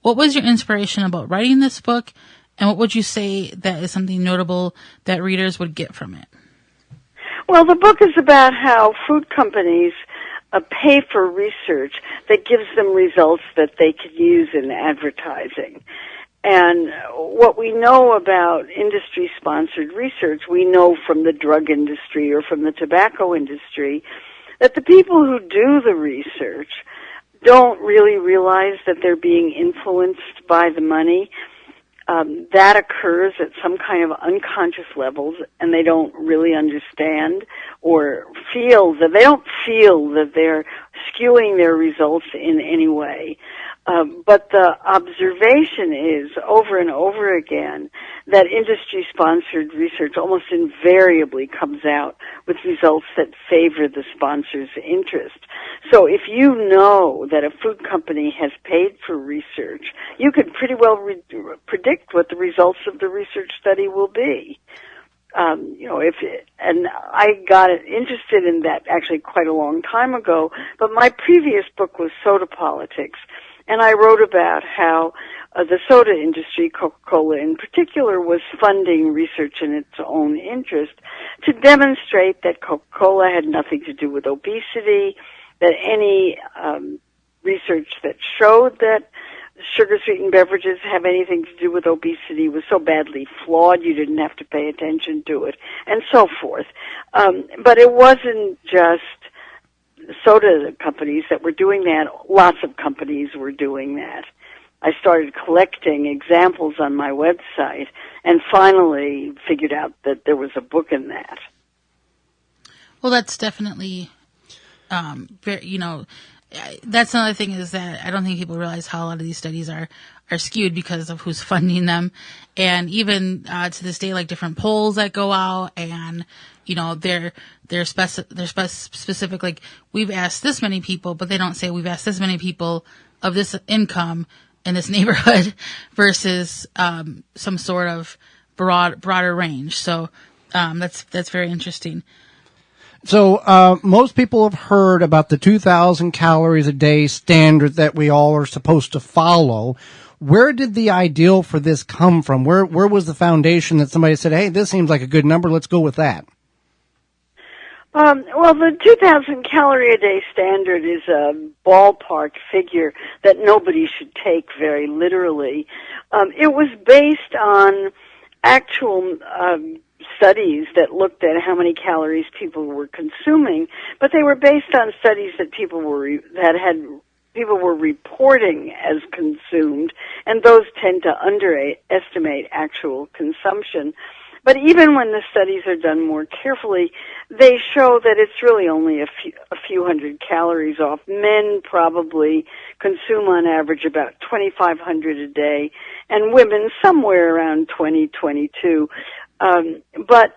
What was your inspiration about writing this book, and what would you say that is something notable that readers would get from it? Well, the book is about how food companies pay for research that gives them results that they could use in advertising. And what we know about industry-sponsored research, we know from the drug industry or from the tobacco industry, that the people who do the research don't really realize that they're being influenced by the money. That occurs at some kind of unconscious levels, and they don't really understand or feel that they're skewing their results in any way. But the observation is over and over again that industry-sponsored research almost invariably comes out with results that favor the sponsor's interest. So if you know that a food company has paid for research, you could pretty well predict what the results of the research study will be. And I got interested in that actually quite a long time ago, but my previous book was Soda Politics. And I wrote about how the soda industry, Coca-Cola in particular, was funding research in its own interest to demonstrate that Coca-Cola had nothing to do with obesity, that any research that showed that sugar-sweetened beverages have anything to do with obesity was so badly flawed you didn't have to pay attention to it, and so forth. But it wasn't just soda companies that were doing that. Lots of companies were doing that. I started collecting examples on my website and finally figured out that there was a book in that. Well, that's definitely, that's another thing is that I don't think people realize how a lot of these studies are skewed because of who's funding them. And even to this day, like different polls that go out and, they're specific, like we've asked this many people, but they don't say we've asked this many people of this income in this neighborhood versus some sort of broader range. So that's very interesting. So most people have heard about the 2,000 calories a day standard that we all are supposed to follow. Where did the ideal for this come from? Where was the foundation that somebody said, hey, this seems like a good number, let's go with that? Well, the 2,000 calorie a day standard is a ballpark figure that nobody should take very literally. It was based on actual studies that looked at how many calories people were consuming, but they were based on studies that people were reporting as consumed, and those tend to underestimate actual consumption. But even when the studies are done more carefully, they show that it's really only a few hundred calories off. Men probably consume on average about 2,500 a day, and women somewhere around 22. But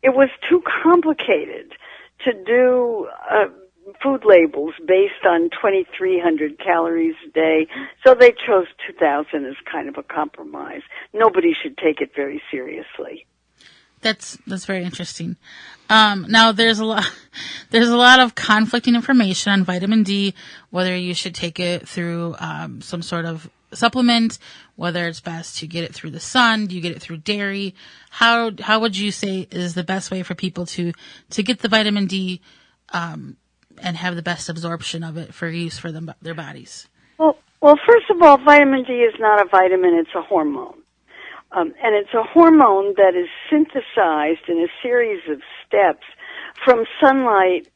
it was too complicated to do food labels based on 2,300 calories a day, so they chose 2,000 as kind of a compromise. Nobody should take it very seriously. That's very interesting. Now there's a lot of conflicting information on vitamin D, whether you should take it through some sort of supplement, whether it's best to get it through the sun, do you get it through dairy? How would you say is the best way for people to get the vitamin D and have the best absorption of it for use for their bodies? Well, first of all, vitamin D is not a vitamin, it's a hormone. And it's a hormone that is synthesized in a series of steps from sunlight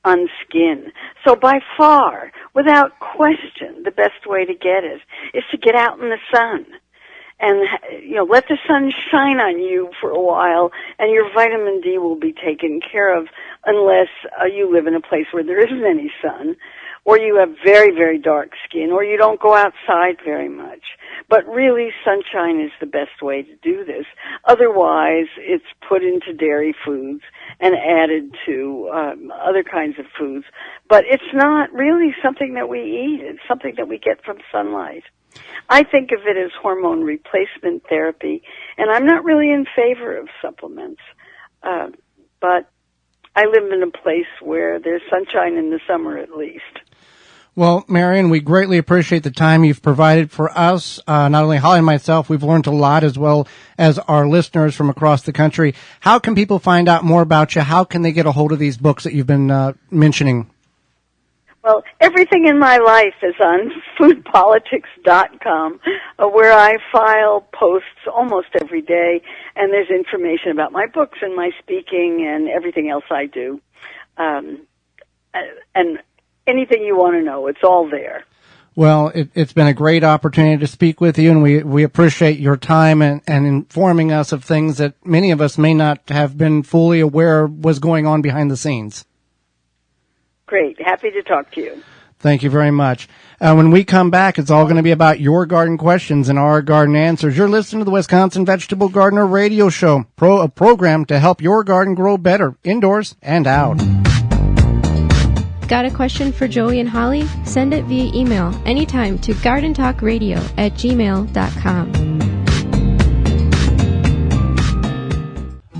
on skin. So by far, without question, the best way to get it is to get out in the sun. And, let the sun shine on you for a while, and your vitamin D will be taken care of unless you live in a place where there isn't any sun, or you have very, very dark skin, or you don't go outside very much. But really, sunshine is the best way to do this. Otherwise, it's put into dairy foods and added to other kinds of foods. But it's not really something that we eat. It's something that we get from sunlight. I think of it as hormone replacement therapy, and I'm not really in favor of supplements. But I live in a place where there's sunshine in the summer at least. Well, Marion, we greatly appreciate the time you've provided for us. Not only Holly and myself, we've learned a lot as well as our listeners from across the country. How can people find out more about you? How can they get a hold of these books that you've been mentioning? Well, everything in my life is on foodpolitics.com, where I file posts almost every day, and there's information about my books and my speaking and everything else I do. And anything you want to know, it's all there. Well, it's been a great opportunity to speak with you, and we appreciate your time and informing us of things that many of us may not have been fully aware was going on behind the scenes. Great. Happy to talk to you. Thank you very much. When we come back, it's all going to be about your garden questions and our garden answers. You're listening to the Wisconsin Vegetable Gardener Radio Show, a program to help your garden grow better, indoors and out. Got a question for Joey and Holly? Send it via email anytime to gardentalkradio@gmail.com.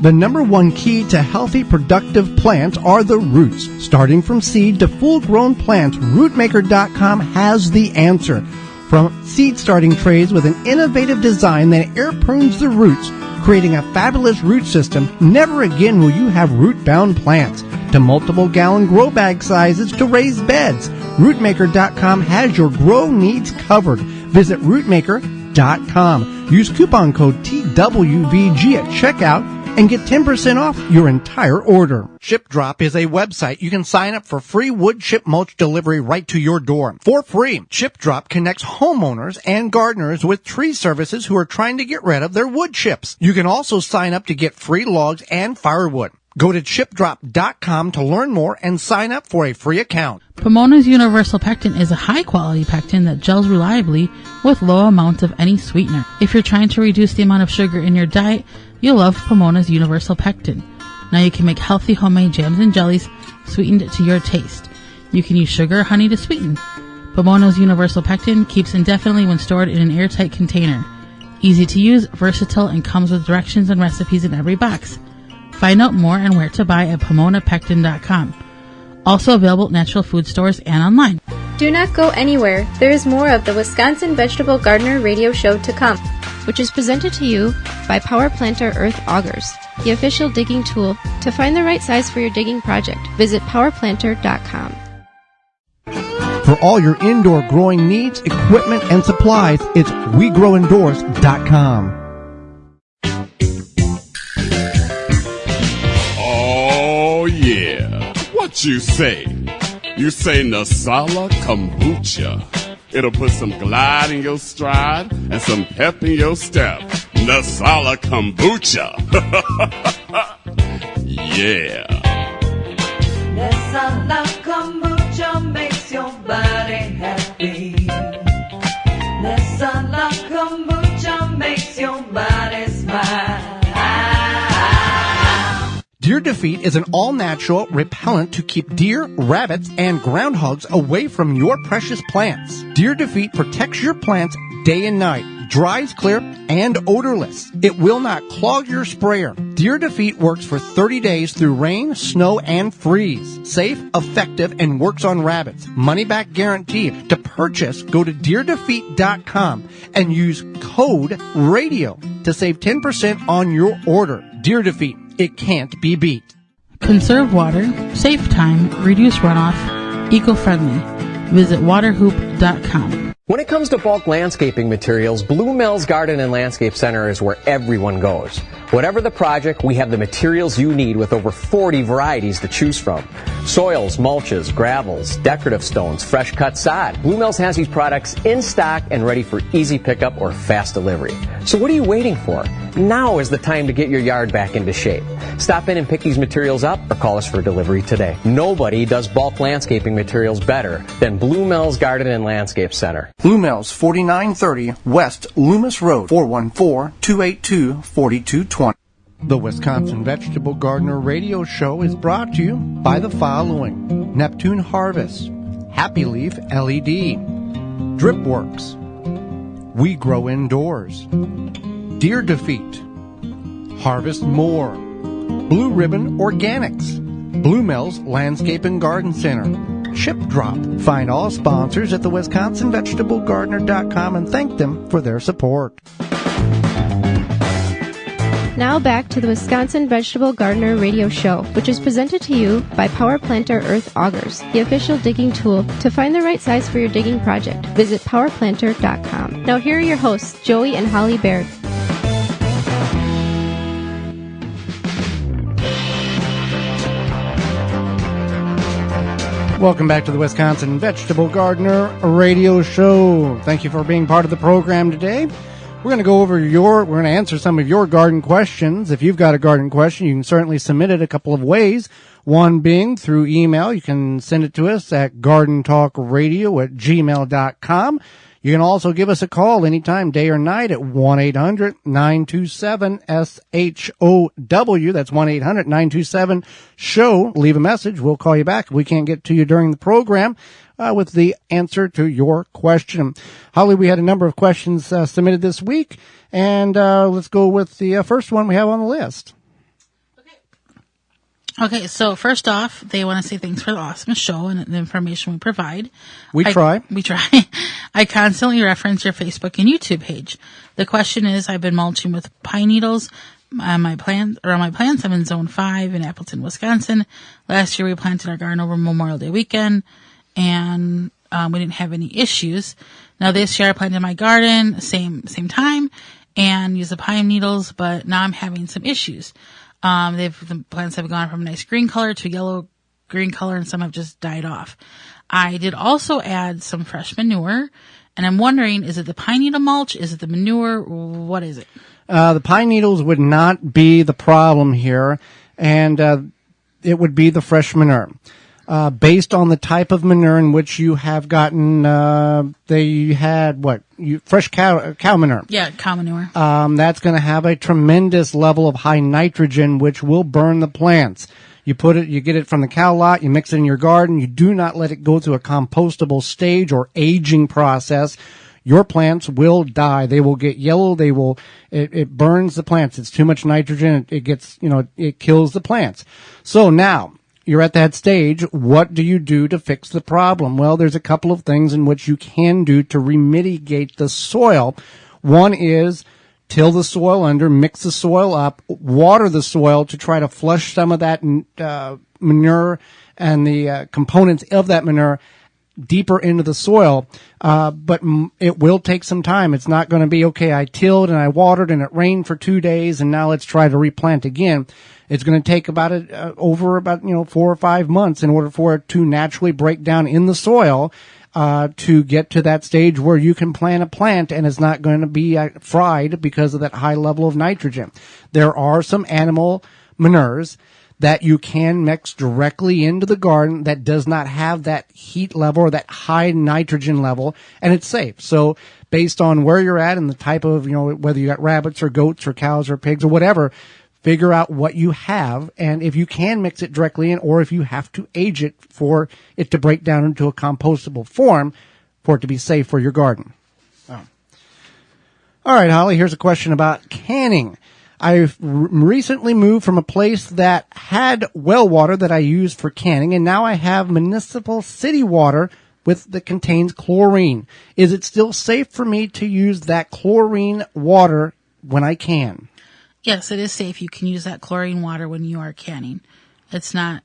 The number one key to healthy, productive plants are the roots. Starting from seed to full-grown plants, rootmaker.com has the answer. From seed starting trays with an innovative design that air prunes the roots, creating a fabulous root system, never again will you have root-bound plants. To multiple gallon grow bag sizes to raised beds, rootmaker.com has your grow needs covered. Visit rootmaker.com. Use coupon code TWVG at checkout and get 10% off your entire order. Chip Drop is a website you can sign up for free wood chip mulch delivery right to your door for free. Chip Drop connects homeowners and gardeners with tree services who are trying to get rid of their wood chips. You can also sign up to get free logs and firewood. Go to chipdrop.com to learn more and sign up for a free account. Pomona's Universal Pectin is a high-quality pectin that gels reliably with low amounts of any sweetener. If you're trying to reduce the amount of sugar in your diet, you'll love Pomona's Universal Pectin. Now you can make healthy homemade jams and jellies sweetened to your taste. You can use sugar or honey to sweeten. Pomona's Universal Pectin keeps indefinitely when stored in an airtight container. Easy to use, versatile, and comes with directions and recipes in every box. Find out more and where to buy at PomonaPectin.com. Also available at natural food stores and online. Do not go anywhere. There is more of the Wisconsin Vegetable Gardener Radio Show to come, which is presented to you by Power Planter Earth Augers, the official digging tool. To find the right size for your digging project, visit PowerPlanter.com. For all your indoor growing needs, equipment, and supplies, it's WeGrowIndoors.com. Oh, yeah. What you say? You say Nasala Kombucha. It'll put some glide in your stride and some pep in your step. Nasala Kombucha. Yeah. Nasala Kombucha makes your body happy. Nasala Kombucha makes your body smile. Deer Defeat is an all-natural repellent to keep deer, rabbits, and groundhogs away from your precious plants. Deer Defeat protects your plants day and night, dries clear, and odorless. It will not clog your sprayer. Deer Defeat works for 30 days through rain, snow, and freeze. Safe, effective, and works on rabbits. Money-back guarantee. To purchase, go to DeerDefeat.com and use code RADIO to save 10% on your order. Deer Defeat. It can't be beat. Conserve water, save time, reduce runoff, eco-friendly. Visit waterhoop.com. When it comes to bulk landscaping materials, Blue Mills Garden and Landscape Center is where everyone goes. Whatever the project, we have the materials you need with over 40 varieties to choose from. Soils, mulches, gravels, decorative stones, fresh cut sod. Blue Mills has these products in stock and ready for easy pickup or fast delivery. So what are you waiting for? Now is the time to get your yard back into shape. Stop in and pick these materials up or call us for delivery today. Nobody does bulk landscaping materials better than Blue Mills Garden and Landscape Center. Blue Mills, 4930 West Loomis Road, 414-282-4220. The Wisconsin Vegetable Gardener Radio Show is brought to you by the following: Neptune Harvest, Happy Leaf LED, Dripworks, We Grow Indoors, Deer Defeat, Harvest More, Blue Ribbon Organics, Blue Mills Landscape and Garden Center, Chip Drop. Find all sponsors at the WisconsinVegetableGardener.com and thank them for their support. Now back to the Wisconsin Vegetable Gardener Radio Show, which is presented to you by Power Planter Earth Augers, the official digging tool. To find the right size for your digging project, visit powerplanter.com. Now here are your hosts, Joey and Holly Baird. Welcome back to the Wisconsin Vegetable Gardener Radio Show. Thank you for being part of the program today. We're going to go over we're going to answer some of your garden questions. If you've got a garden question, you can certainly submit it a couple of ways. One being through email. You can send it to us at gardentalkradio@gmail.com. You can also give us a call anytime, day or night, at 1-800-927-SHOW. That's 1-800-927-SHOW. Leave a message. We'll call you back if we can't get to you during the program with the answer to your question. Holly, we had a number of questions submitted this week, and let's go with the first one we have on the list. Okay, so first off, they want to say thanks for the awesome show and the information we provide. We try. I constantly reference your Facebook and YouTube page. The question is, I've been mulching with pine needles on my plants. I'm in Zone 5 in Appleton, Wisconsin. Last year we planted our garden over Memorial Day weekend, and we didn't have any issues. Now this year I planted my garden same time and used the pine needles, but now I'm having some issues. The plants have gone from a nice green color to a yellow green color, and some have just died off. I did also add some fresh manure, and I'm wondering, is it the pine needle mulch? Is it the manure? What is it? The pine needles would not be the problem here, and it would be the fresh manure. Based on the type of manure in which you have gotten, they had fresh cow manure. Yeah, cow manure. That's going to have a tremendous level of high nitrogen, which will burn the plants. You get it from the cow lot, you mix it in your garden, you do not let it go through a compostable stage or aging process. Your plants will die. They will get yellow. It burns the plants. It's too much nitrogen. It kills the plants. So now, you're at that stage. What do you do to fix the problem? Well, there's a couple of things in which you can do to remediate the soil. One is till the soil under, mix the soil up, water the soil to try to flush some of that manure and the components of that manure deeper into the soil. But it will take some time. It's not going to be, okay, I tilled and I watered and it rained for 2 days and now let's try to replant again. It's going to take about 4 or 5 months in order for it to naturally break down in the soil to get to that stage where you can plant a plant and it's not going to be fried because of that high level of nitrogen. There are some animal manures that you can mix directly into the garden that does not have that heat level or that high nitrogen level, and it's safe. So based on where you're at and the type of, whether you got rabbits or goats or cows or pigs or whatever, figure out what you have, and if you can mix it directly in, or if you have to age it for it to break down into a compostable form for it to be safe for your garden. Oh. All right, Holly, here's a question about canning. I've recently moved from a place that had well water that I used for canning, and now I have municipal city water that contains chlorine. Is it still safe for me to use that chlorine water when I can? Yes, it is safe. You can use that chlorine water when you are canning. It's a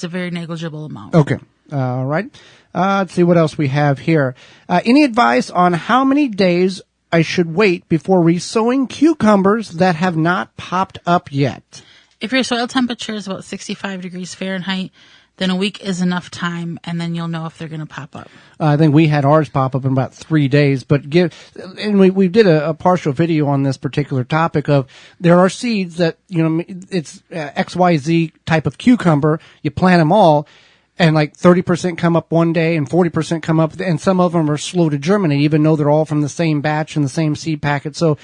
very negligible amount. Okay. All right. Let's see what else we have here. Any advice on how many days I should wait before resowing cucumbers that have not popped up yet? If your soil temperature is about 65 degrees Fahrenheit, then a week is enough time, and then you'll know if they're going to pop up. I think we had ours pop up in about 3 days, and we did a partial video on this particular topic of there are seeds that, it's XYZ type of cucumber. You plant them all, and like 30% come up one day and 40% come up, and some of them are slow to germinate, even though they're all from the same batch and the same seed packet. So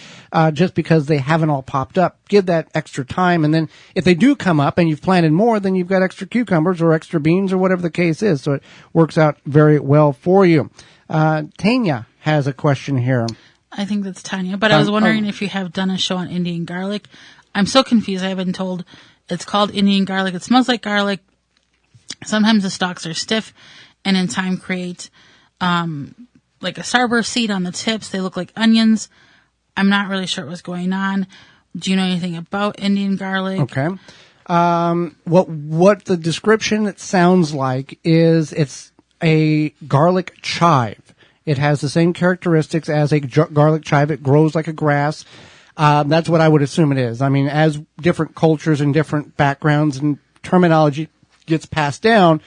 just because they haven't all popped up, give that extra time. And then if they do come up and you've planted more, then you've got extra cucumbers or extra beans or whatever the case is. So it works out very well for you. Tanya has a question here. I think that's Tanya, but I was wondering if you have done a show on Indian garlic. I'm so confused. I have been told it's called Indian garlic. It smells like garlic. Sometimes the stalks are stiff and in time create like a starburst seed on the tips. They look like onions. I'm not really sure what's going on. Do you know anything about Indian garlic? Okay. What the description it sounds like is it's a garlic chive. It has the same characteristics as a garlic chive. It grows like a grass. That's what I would assume it is. I mean, as different cultures and different backgrounds and terminology gets passed down,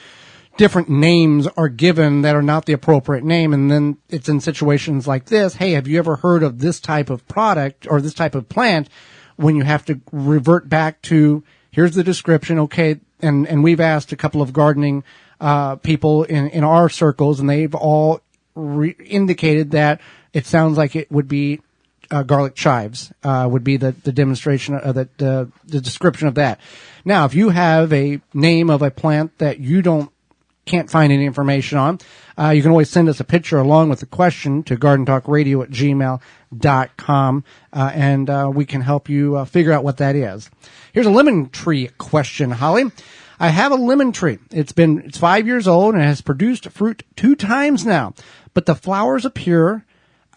different names are given that are not the appropriate name. And then it's in situations like this. Hey, have you ever heard of this type of product or this type of plant? When you have to revert back to, here's the description. Okay. And we've asked a couple of gardening, people in our circles, and they've all indicated that it sounds like it would be, garlic chives, would be the demonstration of the description of that. Now, if you have a name of a plant that you can't find any information on, you can always send us a picture along with the question to gardentalkradio@gmail.com, and we can help you figure out what that is. Here's a lemon tree question, Holly. I have a lemon tree. It's 5 years old and has produced fruit 2 times now, but the flowers appear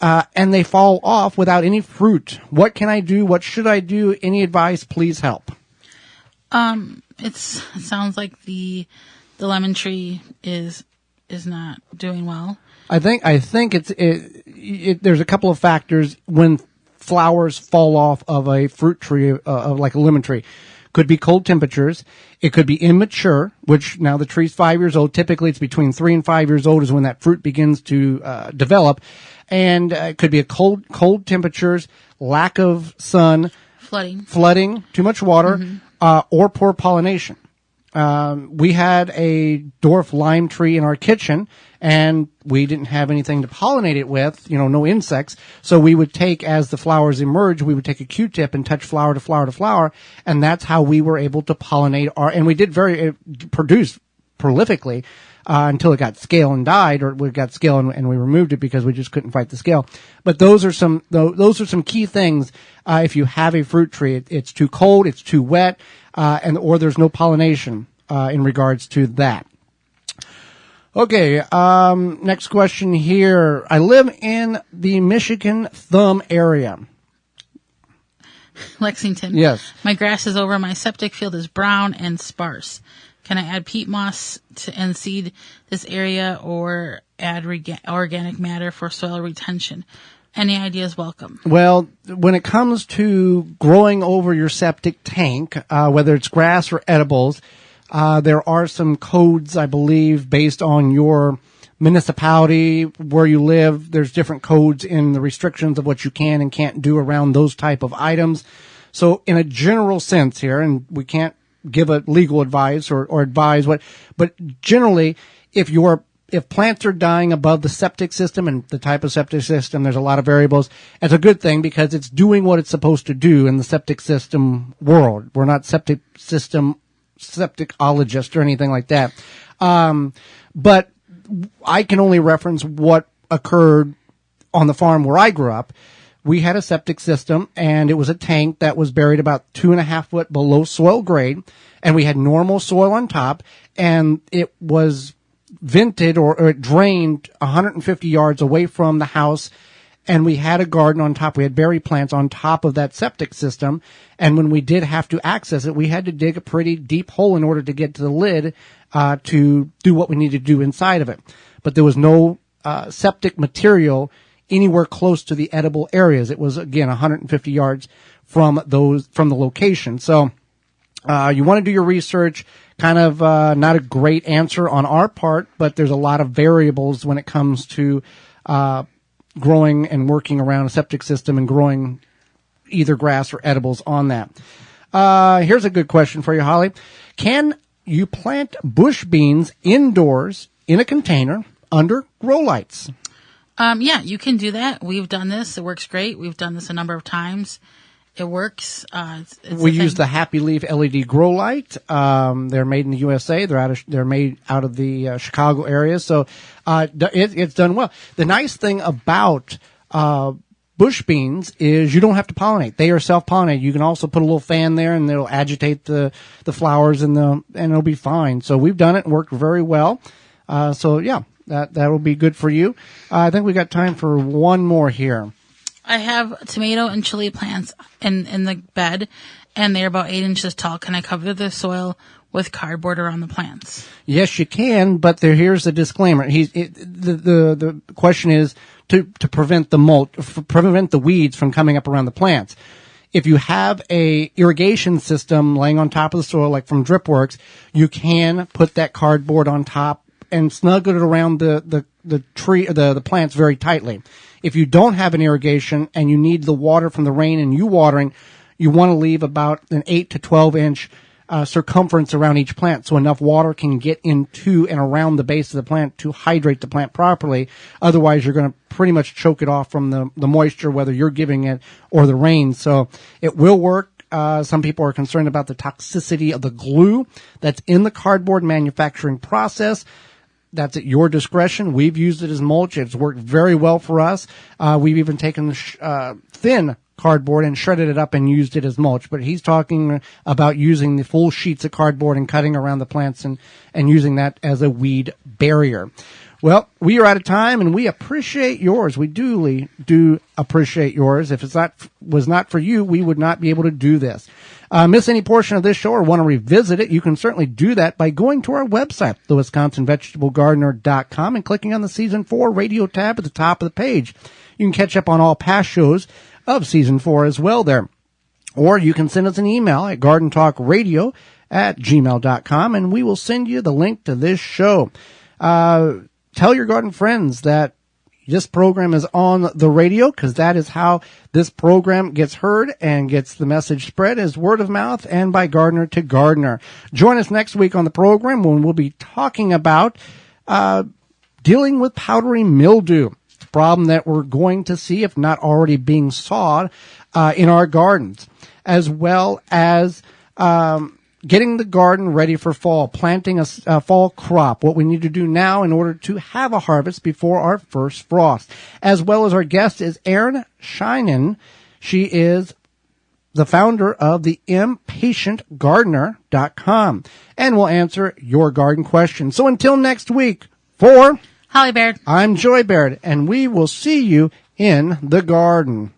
and they fall off without any fruit. What can I do? What should I do? Any advice? Please help. It sounds like the lemon tree is not doing well. I think there's a couple of factors when flowers fall off of a fruit tree, of like a lemon tree. Could be cold temperatures. It could be immature, which now the tree's 5 years old. Typically it's between 3 and 5 years old is when that fruit begins to develop. And it could be a cold temperatures, lack of sun, flooding, too much water, or poor pollination. We had a dwarf lime tree in our kitchen, and we didn't have anything to pollinate it with, no insects. So we would take, as the flowers emerge, we would take a Q-tip and touch flower to flower to flower, and that's how we were able to pollinate and we did produce prolifically, until it got scale and died, or we got scale and we removed it because we just couldn't fight the scale. But those are some key things. If you have a fruit tree, it's too cold, it's too wet, or there's no pollination, in regards to that. Okay, next question here. I live in the Michigan Thumb area. Lexington. Yes. My grass is over. My septic field is brown and sparse. Can I add peat moss and seed this area, or add organic matter for soil retention? Any ideas welcome. Well, when it comes to growing over your septic tank, whether it's grass or edibles, there are some codes, I believe, based on your municipality, where you live. There's different codes in the restrictions of what you can and can't do around those type of items. So in a general sense here, and we can't give a legal advice or advise but generally, if plants are dying above the septic system, and the type of septic system, there's a lot of variables. It's a good thing because it's doing what it's supposed to do in the septic system world. We're not septicologists or anything like that. But I can only reference what occurred on the farm where I grew up. We had a septic system, and it was a tank that was buried about 2.5 foot below soil grade, and we had normal soil on top, and it was vented or it drained 150 yards away from the house, and we had a garden on top. We had berry plants on top of that septic system, and when we did have to access it, we had to dig a pretty deep hole in order to get to the lid to do what we needed to do inside of it. But there was no septic material anywhere close to the edible areas. It was, again, 150 yards from the location. So, you want to do your research. Kind of, not a great answer on our part, but there's a lot of variables when it comes to, growing and working around a septic system and growing either grass or edibles on that. Here's a good question for you, Holly. Can you plant bush beans indoors in a container under grow lights? Yeah, you can do that. We've done this. It works great. We've done this a number of times. It works. We use the Happy Leaf LED grow light. They're made in the USA. They're made out of the Chicago area. So it's done well. The nice thing about bush beans is you don't have to pollinate. They are self-pollinated. You can also put a little fan there, and it'll agitate the flowers and it'll be fine. So we've done it and worked very well. So yeah. That will be good for you. I think we got time for one more here. I have tomato and chili plants in the bed, and they're about 8 inches tall. Can I cover the soil with cardboard around the plants? Yes, you can, but here's the disclaimer. The question is to prevent prevent the weeds from coming up around the plants. If you have a irrigation system laying on top of the soil, like from Dripworks, you can put that cardboard on top and snuggle it around the plants very tightly. If you don't have an irrigation and you need the water from the rain and you watering, you want to leave about an 8 to 12 inch circumference around each plant so enough water can get into and around the base of the plant to hydrate the plant properly. Otherwise, you're going to pretty much choke it off from the moisture, whether you're giving it or the rain. So it will work. Some people are concerned about the toxicity of the glue that's in the cardboard manufacturing process. That's at your discretion. We've used it as mulch. It's worked very well for us. We've even taken thin cardboard and shredded it up and used it as mulch. But he's talking about using the full sheets of cardboard and cutting around the plants and using that as a weed barrier. Well, we are out of time, and we appreciate yours. We do appreciate yours. If it was not for you, we would not be able to do this. Miss any portion of this show or want to revisit it, you can certainly do that by going to our website, thewisconsinvegetablegardener.com, and clicking on the Season 4 radio tab at the top of the page. You can catch up on all past shows of Season 4 as well there. Or you can send us an email at gardentalkradio@gmail.com, and we will send you the link to this show. Tell your garden friends that this program is on the radio, because that is how this program gets heard and gets the message spread, as word of mouth and by gardener to gardener. Join us next week on the program when we'll be talking about dealing with powdery mildew, a problem that we're going to see, if not already being sawed, in our gardens, as well as getting the garden ready for fall, planting a fall crop, what we need to do now in order to have a harvest before our first frost. As well as our guest is Erin Sheinin. She is the founder of the ImpatientGardener.com, and will answer your garden questions. So until next week, for Holly Baird, I'm Joy Baird, and we will see you in the garden.